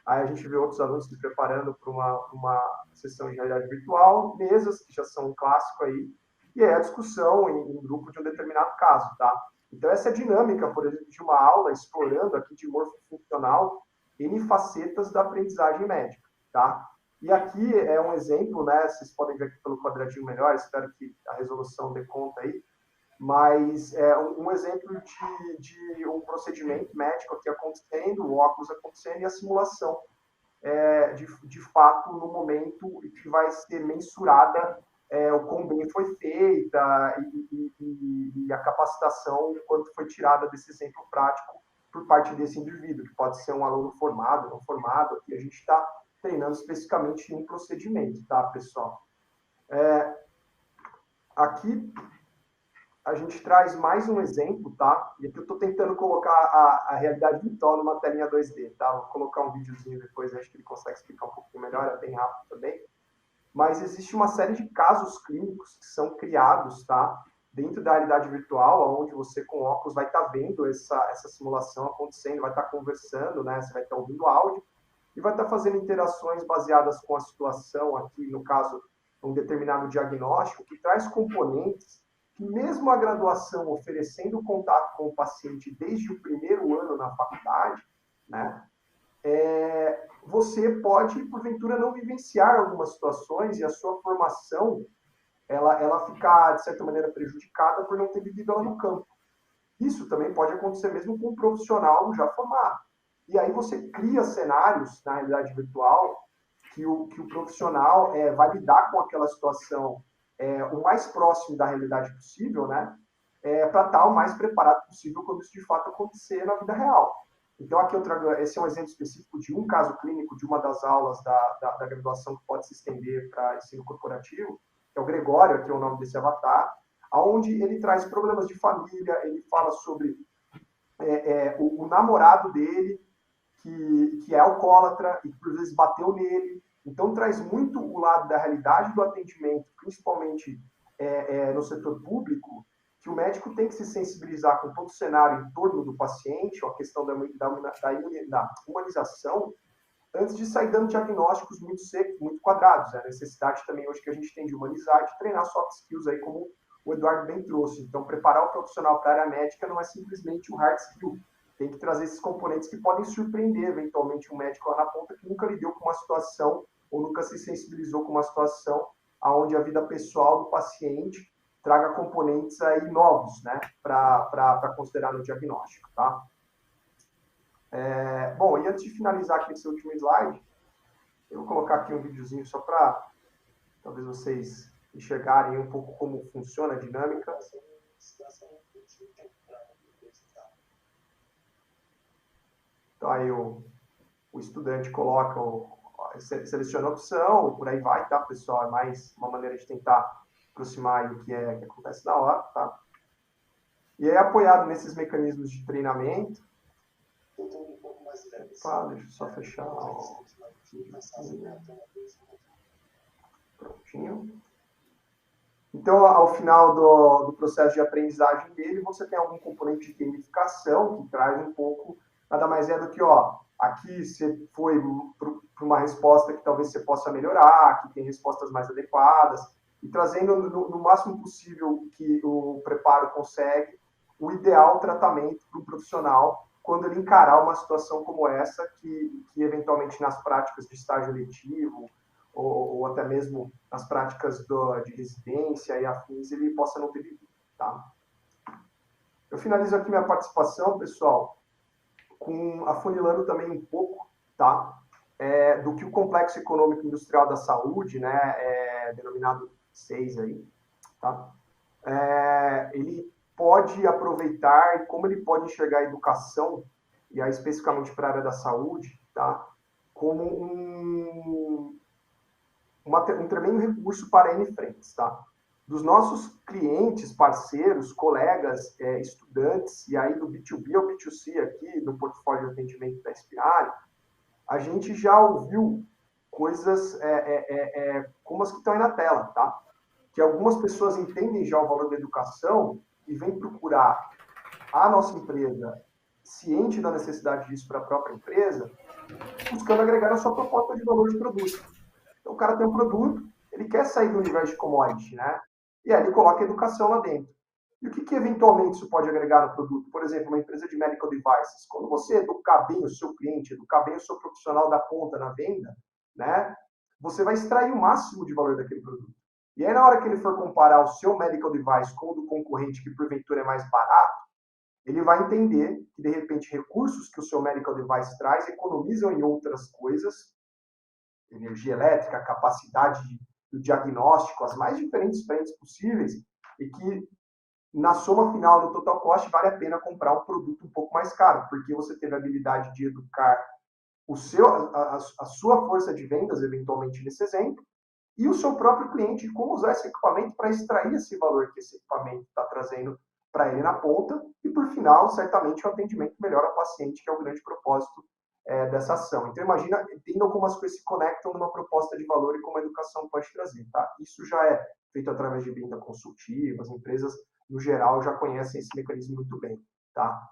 Aí a gente vê outros alunos se preparando para uma sessão de realidade virtual, mesas, que já são um clássico aí, e aí a discussão em grupo de um determinado caso, tá? Então, essa é a dinâmica, por exemplo, de uma aula explorando aqui de morfofuncional N facetas da aprendizagem médica, tá? E aqui é um exemplo, né? Vocês podem ver aqui pelo quadradinho melhor, espero que a resolução dê conta aí, mas é um exemplo de um procedimento médico aqui acontecendo, o óculos acontecendo e a simulação de fato no momento que vai ser mensurada o quão bem foi feita e a capacitação quanto foi tirada desse exemplo prático por parte desse indivíduo, que pode ser um aluno formado, não formado, aqui a gente está treinando especificamente em um procedimento, tá, pessoal? Aqui a gente traz mais um exemplo, tá? E aqui eu estou tentando colocar a realidade virtual numa telinha 2D, tá? Vou colocar um videozinho depois, acho que ele consegue explicar um pouquinho melhor, é bem rápido também. Mas existe uma série de casos clínicos que são criados, tá? Dentro da realidade virtual, onde você com óculos vai estar vendo essa simulação acontecendo, vai estar conversando, né? Você vai estar ouvindo áudio e vai estar fazendo interações baseadas com a situação aqui, no caso, um determinado diagnóstico, que traz componentes que mesmo a graduação oferecendo contato com o paciente desde o primeiro ano na faculdade, né, você pode, porventura, não vivenciar algumas situações e a sua formação ela ficar, de certa maneira, prejudicada por não ter vivido ela no campo. Isso também pode acontecer mesmo com um profissional já formado. E aí você cria cenários na realidade virtual que o profissional vai lidar com aquela situação o mais próximo da realidade possível, né? Para estar o mais preparado possível quando isso de fato acontecer na vida real. Então, aqui eu trago, esse é um exemplo específico de um caso clínico de uma das aulas da graduação que pode se estender para ensino corporativo, que é o Gregório, que é o nome desse avatar, onde ele traz problemas de família, ele fala sobre o namorado dele, que é alcoólatra e que por vezes bateu nele. Então, traz muito o lado da realidade do atendimento, principalmente no setor público, que o médico tem que se sensibilizar com todo o cenário em torno do paciente, a questão da humanização, antes de sair dando diagnósticos muito secos, muito quadrados. A necessidade também hoje que a gente tem de humanizar e de treinar soft skills aí, como o Eduardo bem trouxe. Então, preparar o profissional para a área médica não é simplesmente um hard skill. Tem que trazer esses componentes que podem surpreender, eventualmente, um médico lá na ponta que nunca lidou com uma situação ou nunca se sensibilizou com uma situação onde a vida pessoal do paciente traga componentes aí novos, né, para considerar no diagnóstico, tá? Bom, e antes de finalizar aqui esse último slide, eu vou colocar aqui um videozinho só para talvez vocês enxergarem um pouco como funciona a dinâmica. Então, aí o estudante coloca, seleciona a opção, e por aí vai, tá, pessoal? É mais uma maneira de tentar aproximar o que acontece na hora, tá? E aí, apoiado nesses mecanismos de treinamento... Deixa eu só fechar prontinho. Então, ao final do processo de aprendizagem dele, você tem algum componente de gamificação que traz um pouco, nada mais é do que, aqui você foi para uma resposta que talvez você possa melhorar, que tem respostas mais adequadas, e trazendo no máximo possível que o preparo consegue o ideal tratamento para o profissional quando ele encarar uma situação como essa, que eventualmente nas práticas de estágio letivo, ou até mesmo nas práticas de residência e afins, ele possa não ter vivido, tá? Eu finalizo aqui minha participação, pessoal, afunilando também um pouco, tá? Do que o Complexo Econômico Industrial da Saúde, né, denominado 6 aí, tá? Ele pode aproveitar e como ele pode enxergar a educação, e aí especificamente para a área da saúde, tá? Como um tremendo recurso para N frentes, tá? Dos nossos clientes, parceiros, colegas, estudantes, e aí do B2B ao B2C aqui, do portfólio de atendimento da Inspirare, a gente já ouviu coisas como as que estão aí na tela, tá? que algumas pessoas entendem já o valor da educação e vêm procurar a nossa empresa, ciente da necessidade disso para a própria empresa, buscando agregar a sua proposta de valor de produto. Então, o cara tem um produto, ele quer sair do universo de commodity, né? E aí ele coloca a educação lá dentro. E o que eventualmente isso pode agregar no produto? Por exemplo, uma empresa de medical devices. Quando você educar bem o seu cliente, educar bem o seu profissional da ponta na venda, né? Você vai extrair o máximo de valor daquele produto. E aí, na hora que ele for comparar o seu medical device com o do concorrente, que porventura é mais barato, ele vai entender que, de repente, recursos que o seu medical device traz economizam em outras coisas, energia elétrica, capacidade do diagnóstico, as mais diferentes frentes possíveis, e que, na soma final, no total cost, vale a pena comprar um produto um pouco mais caro, porque você teve a habilidade de educar a sua força de vendas, eventualmente, nesse exemplo, e o seu próprio cliente, como usar esse equipamento para extrair esse valor que esse equipamento está trazendo para ele na ponta, e por final, certamente, o atendimento melhor ao paciente, que é o grande propósito dessa ação. Então, entendam como as coisas se conectam numa proposta de valor e como a educação pode trazer, tá? Isso já é feito através de venda consultiva, as empresas, no geral, já conhecem esse mecanismo muito bem, tá?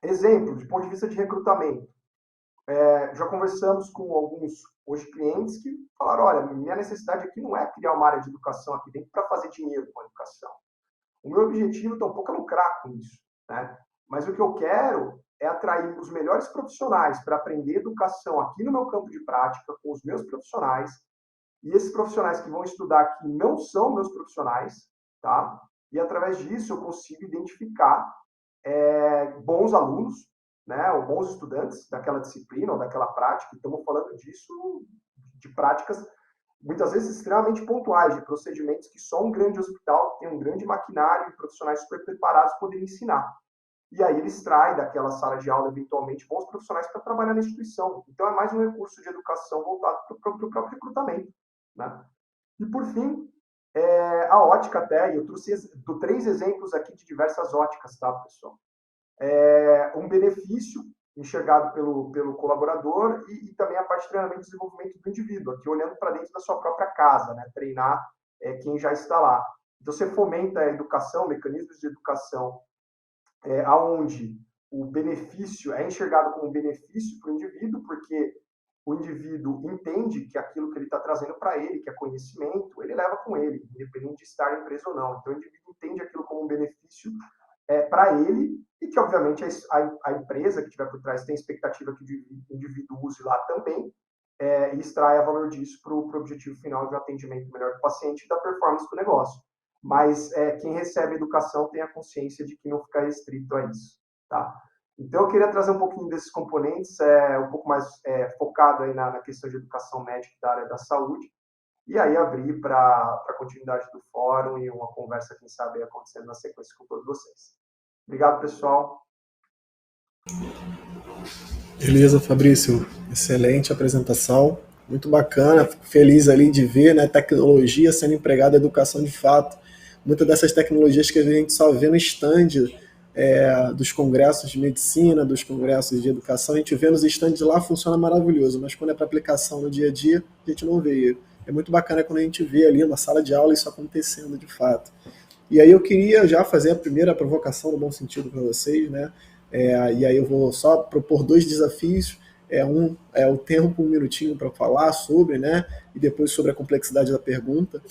Exemplo, de ponto de vista de recrutamento. Já conversamos com alguns, hoje, clientes que falaram, olha, minha necessidade aqui não é criar uma área de educação aqui dentro para fazer dinheiro com a educação. O meu objetivo tampouco é lucrar com isso, né? Mas o que eu quero é atrair os melhores profissionais para aprender educação aqui no meu campo de prática, com os meus profissionais, e esses profissionais que vão estudar aqui não são meus profissionais, tá? E através disso eu consigo identificar bons alunos, né, ou bons estudantes daquela disciplina ou daquela prática. Estamos falando disso, de práticas muitas vezes extremamente pontuais, de procedimentos que só um grande hospital, que tem um grande maquinário e profissionais super preparados poderiam ensinar. E aí ele extrai daquela sala de aula, eventualmente, bons profissionais para trabalhar na instituição. Então, é mais um recurso de educação voltado para o próprio recrutamento, né? E, por fim, a ótica até, e eu trouxe 3 exemplos aqui de diversas óticas, tá, pessoal? Um benefício enxergado pelo colaborador e também a parte de treinamento e desenvolvimento do indivíduo, aqui olhando para dentro da sua própria casa, né? Treinar quem já está lá. Então, você fomenta a educação, mecanismos de educação, aonde o benefício é enxergado como um benefício para o indivíduo, porque o indivíduo entende que aquilo que ele está trazendo para ele, que é conhecimento, ele leva com ele, independente de estar na empresa ou não. Então, o indivíduo entende aquilo como um benefício para ele, e que, obviamente, a empresa que estiver por trás tem expectativa que o indivíduo use lá também, e extraia valor disso para o objetivo final de um atendimento melhor do paciente e da performance do negócio. Mas quem recebe educação tem a consciência de que não fica restrito a isso, tá? Então, eu queria trazer um pouquinho desses componentes, um pouco mais focado aí na questão de educação médica da área da saúde, e aí abrir para a continuidade do fórum e uma conversa, quem sabe, acontecendo na sequência com todos vocês. Obrigado, pessoal. Beleza, Fabrício. Excelente apresentação. Muito bacana. Fico feliz ali de ver, né, tecnologia sendo empregada na educação de fato. Muitas dessas tecnologias que a gente só vê no stand dos congressos de medicina, dos congressos de educação, a gente vê nos stands lá, funciona maravilhoso, mas quando é para aplicação no dia a dia, a gente não vê. É muito bacana quando a gente vê ali uma sala de aula isso acontecendo de fato. E aí eu queria já fazer a primeira provocação no bom sentido para vocês, né? E aí eu vou só propor 2 desafios. Um é o tempo, 1 minutinho para falar sobre, né? E depois sobre a complexidade da pergunta.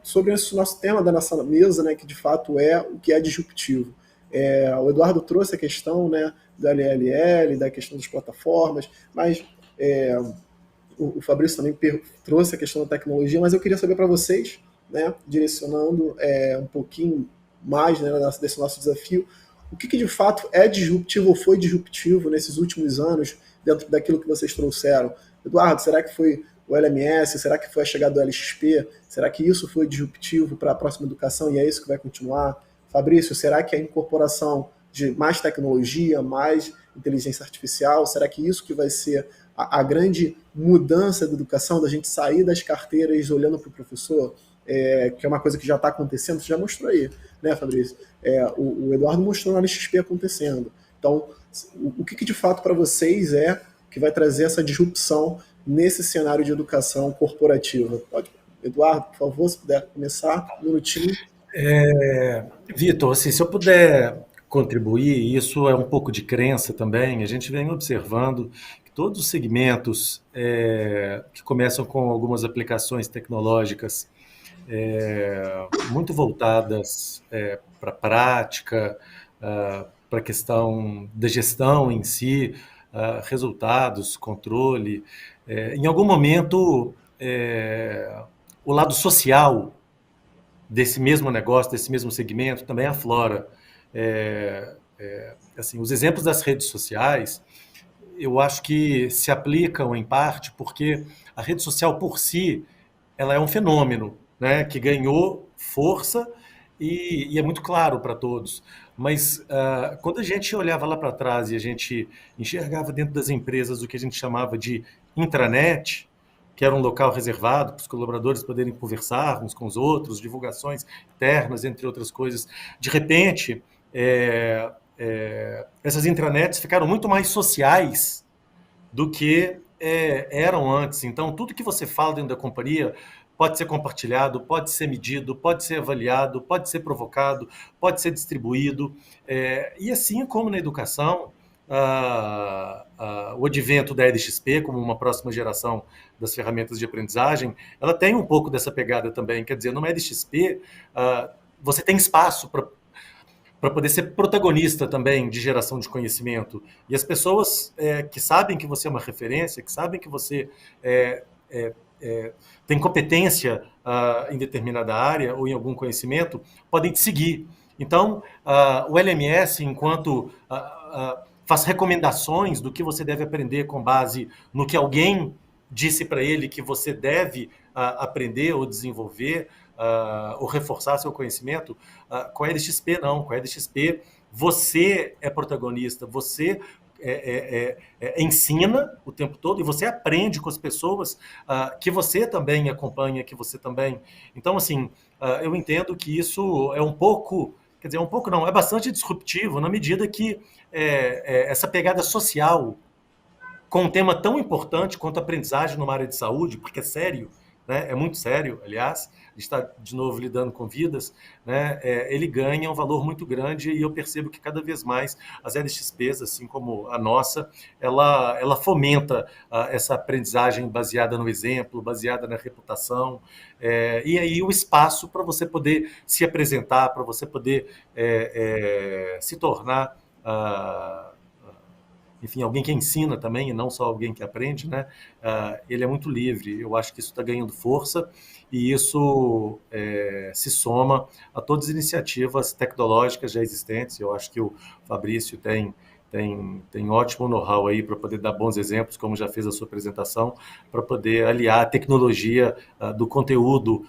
Sobre esse nosso tema da nossa mesa, né? Que de fato é o que é disruptivo. O Eduardo trouxe a questão, né, do LLL, da questão das plataformas, mas o Fabrício também trouxe a questão da tecnologia, mas eu queria saber para vocês, né, direcionando um pouquinho mais, né, desse nosso desafio, o que de fato é disruptivo ou foi disruptivo nesses últimos anos dentro daquilo que vocês trouxeram. Eduardo, será que foi o LMS? Será que foi a chegada do LXP? Será que isso foi disruptivo para a próxima educação e é isso que vai continuar? Fabrício, será que a incorporação de mais tecnologia, mais inteligência artificial, será que isso que vai ser a grande mudança da educação, da gente sair das carteiras olhando para o professor, que é uma coisa que já está acontecendo, você já mostrou aí, né, Fabrício? O Eduardo mostrou no LXP acontecendo. Então, o que de fato para vocês que vai trazer essa disrupção nesse cenário de educação corporativa? Eduardo, por favor, se puder começar, um minutinho. Vitor, assim, se eu puder contribuir, isso é um pouco de crença também, a gente vem observando que todos os segmentos que começam com algumas aplicações tecnológicas muito voltadas para a prática, para a questão da gestão em si, resultados, controle. Em algum momento, o lado social desse mesmo negócio, desse mesmo segmento, também aflora. Assim, os exemplos das redes sociais, eu acho que se aplicam em parte porque a rede social por si, ela é um fenômeno, né, que ganhou força e é muito claro para todos. Mas quando a gente olhava lá para trás e a gente enxergava dentro das empresas o que a gente chamava de intranet, que era um local reservado para os colaboradores poderem conversar uns com os outros, divulgações internas, entre outras coisas. De repente, essas intranets ficaram muito mais sociais do que eram antes. Então, tudo que você fala dentro da companhia pode ser compartilhado, pode ser medido, pode ser avaliado, pode ser provocado, pode ser distribuído. E assim como na educação, o advento da EDXP, como uma próxima geração das ferramentas de aprendizagem, ela tem um pouco dessa pegada também. Quer dizer, numa EDXP, você tem espaço para poder ser protagonista também de geração de conhecimento. E as pessoas que sabem que você é uma referência, que sabem que você tem competência em determinada área ou em algum conhecimento, podem te seguir. Então, o LMS, enquanto faz recomendações do que você deve aprender com base no que alguém disse para ele que você deve aprender ou desenvolver, ou reforçar seu conhecimento, com a EDXP não. Com a EDXP você é protagonista, você ensina o tempo todo e você aprende com as pessoas que você também acompanha, que você também... Então, assim, eu entendo que isso é um pouco... Quer dizer, um pouco não, é bastante disruptivo na medida que essa pegada social com um tema tão importante quanto a aprendizagem numa área de saúde, porque é sério, né? É muito sério, aliás, a gente está de novo lidando com vidas, né? Ele ganha um valor muito grande e eu percebo que cada vez mais as LXPs, assim como a nossa, ela fomenta essa aprendizagem baseada no exemplo, baseada na reputação, e aí o espaço para você poder se apresentar, para você poder se tornar enfim, alguém que ensina também, e não só alguém que aprende, né? Ele é muito livre. Eu acho que isso está ganhando força e isso se soma a todas as iniciativas tecnológicas já existentes. Eu acho que o Fabrício tem ótimo know-how aí para poder dar bons exemplos, como já fez a sua apresentação, para poder aliar a tecnologia do conteúdo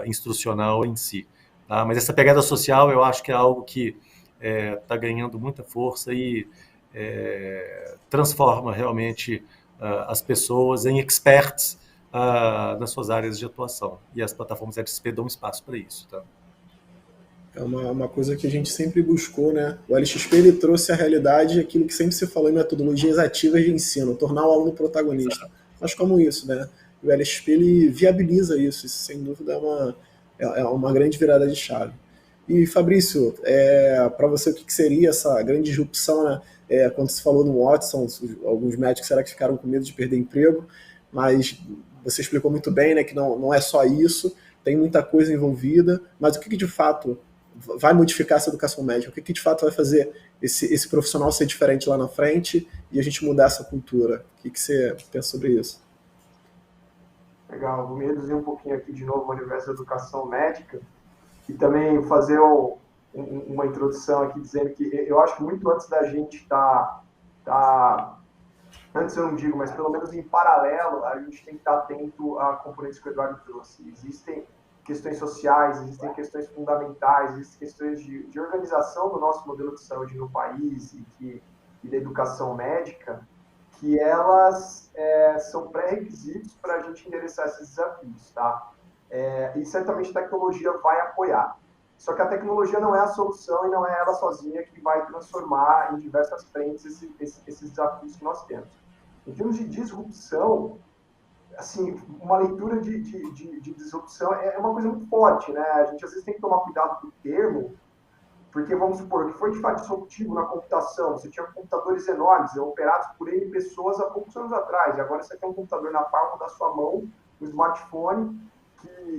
instrucional em si. Tá? Mas essa pegada social eu acho que é algo que está ganhando muita força e transforma realmente as pessoas em experts nas suas áreas de atuação. E as plataformas LXP dão espaço para isso. Tá? É uma coisa que a gente sempre buscou, né? O LXP ele trouxe à realidade aquilo que sempre se falou em metodologias ativas de ensino, tornar o aluno protagonista. Mas como isso, né? O LXP ele viabiliza isso, isso sem dúvida é uma grande virada de chave. E Fabrício, para você o que seria essa grande disrupção, né? Quando se falou no Watson, alguns médicos será que ficaram com medo de perder emprego, mas você explicou muito bem, né, que não é só isso, tem muita coisa envolvida, mas o que de fato vai modificar essa educação médica? O que de fato vai fazer esse profissional ser diferente lá na frente e a gente mudar essa cultura? O que você pensa sobre isso? Legal, vou me reduzir um pouquinho aqui de novo ao universo da educação médica e também fazer uma introdução aqui dizendo que eu acho que muito antes da gente antes eu não digo, mas pelo menos em paralelo, a gente tem que estar atento a componentes que o Eduardo trouxe. Existem questões sociais, existem questões fundamentais, existem questões de organização do nosso modelo de saúde no país e da educação médica, que elas são pré-requisitos para a gente endereçar esses desafios, tá? E certamente a tecnologia vai apoiar. Só que a tecnologia não é a solução e não é ela sozinha que vai transformar em diversas frentes esses desafios que nós temos. Em termos de disrupção, assim, uma leitura de disrupção é uma coisa muito forte, né? A gente às vezes tem que tomar cuidado com o termo, porque vamos supor que foi de fato disruptivo na computação. Você tinha computadores enormes, operados por N pessoas há poucos anos atrás, e agora você tem um computador na palma da sua mão, um smartphone,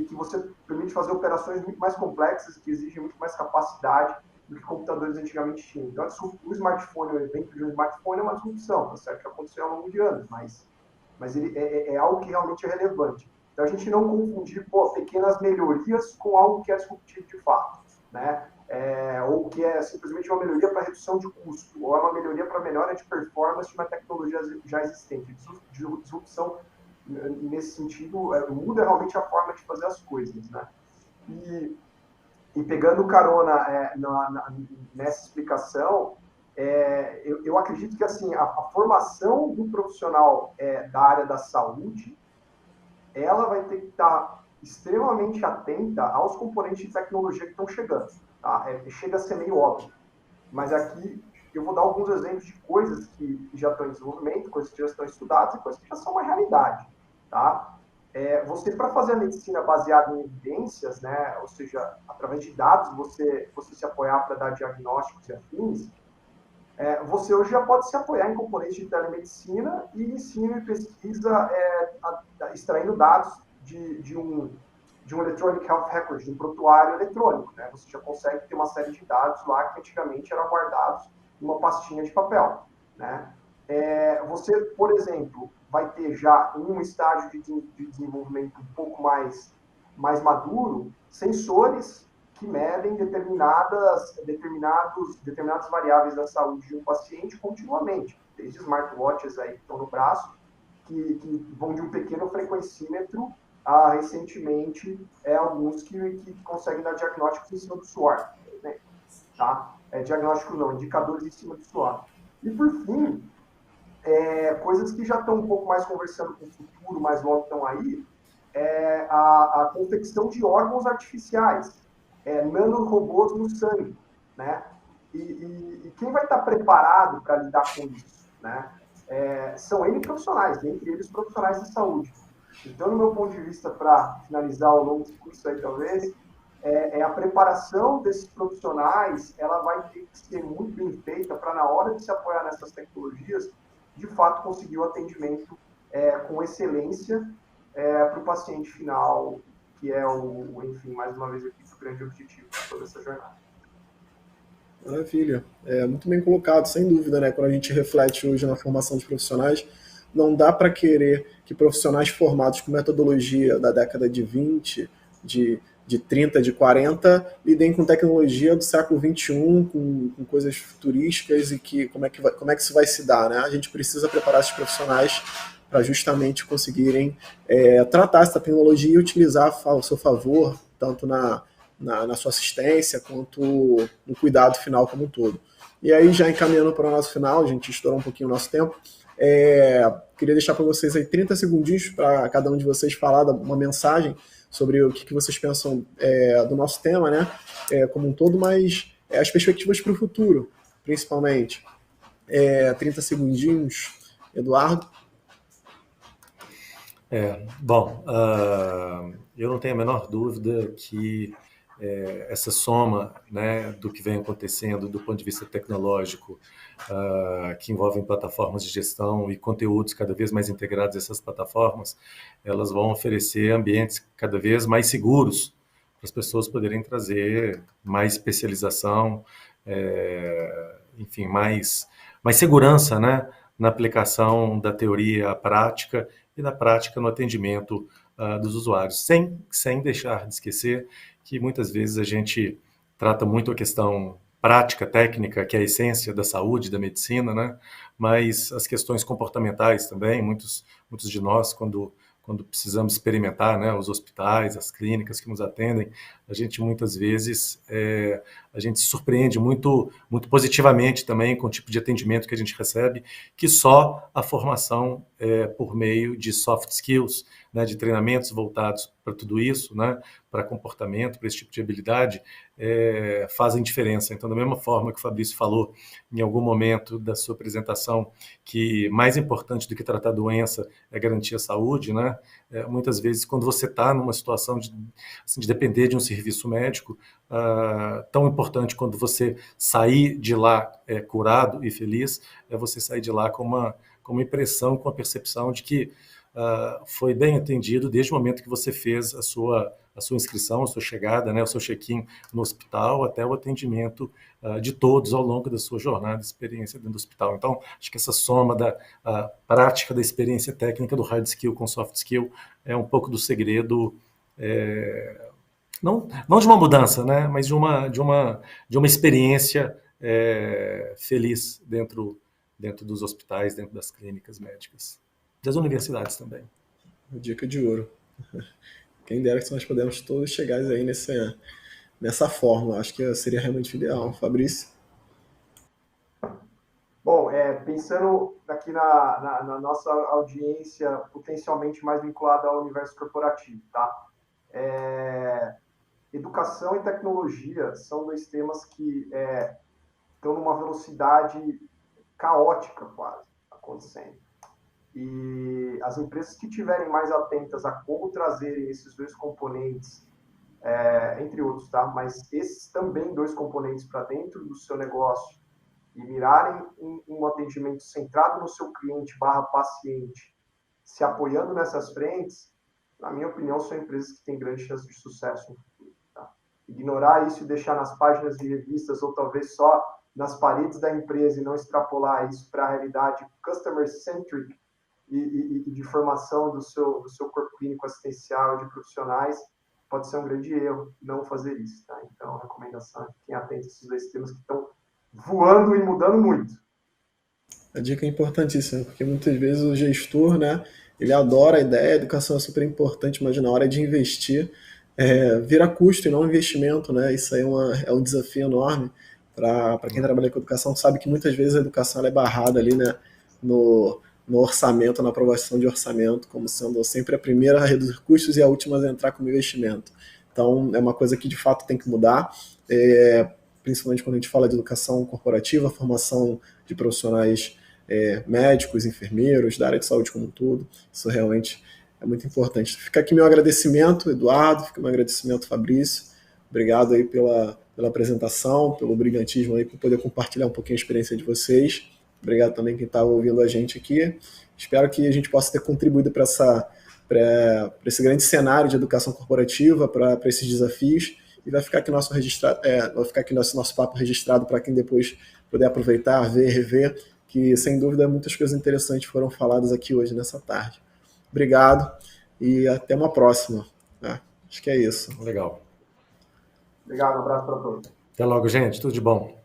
que você permite fazer operações muito mais complexas, que exigem muito mais capacidade do que computadores antigamente tinham. Então, o smartphone, o evento de um smartphone é uma disrupção, tá certo? Que aconteceu ao longo de anos, mas ele é algo que realmente é relevante. Então, a gente não confundir pequenas melhorias com algo que é disruptivo de fato, né? Ou que é simplesmente uma melhoria para redução de custo, ou é uma melhoria para melhora de performance de uma tecnologia já existente. Disrupção, nesse sentido, muda realmente a forma de fazer as coisas, né? E pegando carona nessa explicação, eu acredito que assim a formação do profissional da área da saúde, ela vai ter que estar extremamente atenta aos componentes de tecnologia que estão chegando. Tá? Chega a ser meio óbvio, mas aqui eu vou dar alguns exemplos de coisas que já estão em desenvolvimento, coisas que já estão estudadas e coisas que já são uma realidade. Tá? Você, para fazer a medicina baseada em evidências, né, ou seja, através de dados, você se apoiar para dar diagnósticos e afins, você hoje já pode se apoiar em componentes de telemedicina e ensino e pesquisa extraindo dados de um Electronic Health Record, de um prontuário eletrônico. Né? Você já consegue ter uma série de dados lá que antigamente eram guardados em uma pastinha de papel. Né? Você, por exemplo, vai ter já em um estágio de desenvolvimento um pouco mais maduro, sensores que medem determinadas variáveis da saúde de um paciente continuamente, desde smartwatches aí que estão no braço, que vão de um pequeno frequencímetro a, recentemente, alguns que conseguem dar diagnósticos em cima do suor. Né? Tá? Diagnóstico não, indicadores em cima do suor. E, por fim, coisas que já estão um pouco mais conversando com o futuro, mas logo estão aí, a confecção de órgãos artificiais, nanorobôs no sangue, né? E quem vai estar preparado para lidar com isso, né? São N profissionais, entre eles profissionais de saúde. Então, no meu ponto de vista, para finalizar ao longo do curso aí, talvez, a preparação desses profissionais, ela vai ter que ser muito bem feita para, na hora de se apoiar nessas tecnologias, de fato conseguir o atendimento com excelência para o paciente final, que é enfim, mais uma vez aqui, o grande objetivo de toda essa jornada. Maravilha. Muito bem colocado, sem dúvida, né? Quando a gente reflete hoje na formação de profissionais, não dá para querer que profissionais formados com metodologia da década de 20, de 30, de 40, lidem com tecnologia do século 21, com coisas futurísticas e como é que isso vai se dar, né? A gente precisa preparar esses profissionais para justamente conseguirem tratar essa tecnologia e utilizar ao seu favor, tanto na sua assistência quanto no cuidado final como um todo. E aí, já encaminhando para o nosso final, a gente estourou um pouquinho o nosso tempo, queria deixar para vocês aí 30 segundinhos para cada um de vocês falar uma mensagem sobre o que vocês pensam do nosso tema, né, como um todo, mas as perspectivas para o futuro, principalmente. 30 segundinhos, Eduardo. Bom, eu não tenho a menor dúvida que essa soma, né, do que vem acontecendo do ponto de vista tecnológico, que envolvem plataformas de gestão e conteúdos cada vez mais integrados a essas plataformas, elas vão oferecer ambientes cada vez mais seguros para as pessoas poderem trazer mais especialização, enfim, mais segurança, né, na aplicação da teoria à prática e da prática no atendimento dos usuários, sem deixar de esquecer que muitas vezes a gente trata muito a questão prática, técnica, que é a essência da saúde, da medicina, né? Mas as questões comportamentais também, muitos de nós, quando precisamos experimentar, né, os hospitais, as clínicas que nos atendem, a gente muitas vezes a gente se surpreende muito, muito positivamente também com o tipo de atendimento que a gente recebe, que só a formação por meio de soft skills, né, de treinamentos voltados para tudo isso, né, para comportamento, para esse tipo de habilidade, fazem diferença. Então, da mesma forma que o Fabrício falou em algum momento da sua apresentação, que mais importante do que tratar a doença é garantir a saúde, né? Muitas vezes, quando você está numa situação assim, de depender de um serviço médico, tão importante quando você sair de lá curado e feliz, é você sair de lá com uma impressão, com a percepção de que foi bem atendido desde o momento que você fez a sua inscrição, a sua chegada, né, o seu check-in no hospital, até o atendimento de todos ao longo da sua jornada de experiência dentro do hospital. Então, acho que essa soma da prática da experiência técnica do hard skill com soft skill é um pouco do segredo, não de uma mudança, né, mas de uma experiência feliz dentro dos hospitais, dentro das clínicas médicas. Das universidades também. Dica de ouro. Quem dera que nós podemos todos chegar aí nessa forma. Acho que seria realmente ideal. Fabrício? Bom, pensando aqui na nossa audiência potencialmente mais vinculada ao universo corporativo, tá? Educação e tecnologia são dois temas que estão numa velocidade caótica quase acontecendo. E as empresas que estiverem mais atentas a como trazerem esses dois componentes, entre outros, tá? Mas esses também dois componentes para dentro do seu negócio e mirarem um atendimento centrado no seu cliente / paciente, se apoiando nessas frentes, na minha opinião, são empresas que têm grande chance de sucesso no futuro. Tá? Ignorar isso e deixar nas páginas de revistas ou talvez só nas paredes da empresa e não extrapolar isso para a realidade customer-centric e de formação do seu corpo clínico assistencial de profissionais, pode ser um grande erro não fazer isso. Tá? Então, a recomendação é que fiquem atentos a esses dois temas que estão voando e mudando muito. A dica é importantíssima, porque muitas vezes o gestor, né, ele adora a ideia, a educação é super importante, mas na hora de investir, vira custo e não investimento, né? Isso aí é um desafio enorme para quem trabalha com educação, sabe que muitas vezes a educação é barrada ali, né, no orçamento, na aprovação de orçamento, como sendo sempre a primeira a reduzir custos e a última a entrar como investimento. Então, é uma coisa que de fato tem que mudar, principalmente quando a gente fala de educação corporativa, formação de profissionais médicos, enfermeiros, da área de saúde como um todo. Isso realmente é muito importante. Fica aqui meu agradecimento, Eduardo, fica meu agradecimento, Fabrício. Obrigado aí pela apresentação, pelo brilhantismo aí, por poder compartilhar um pouquinho a experiência de vocês. Obrigado também quem estava ouvindo a gente aqui. Espero que a gente possa ter contribuído para esse grande cenário de educação corporativa, para esses desafios. E vai ficar aqui nosso papo registrado para quem depois puder aproveitar, ver, rever, que sem dúvida muitas coisas interessantes foram faladas aqui hoje, nessa tarde. Obrigado e até uma próxima. Acho que é isso. Legal. Obrigado, um abraço para todos. Até logo, gente. Tudo de bom.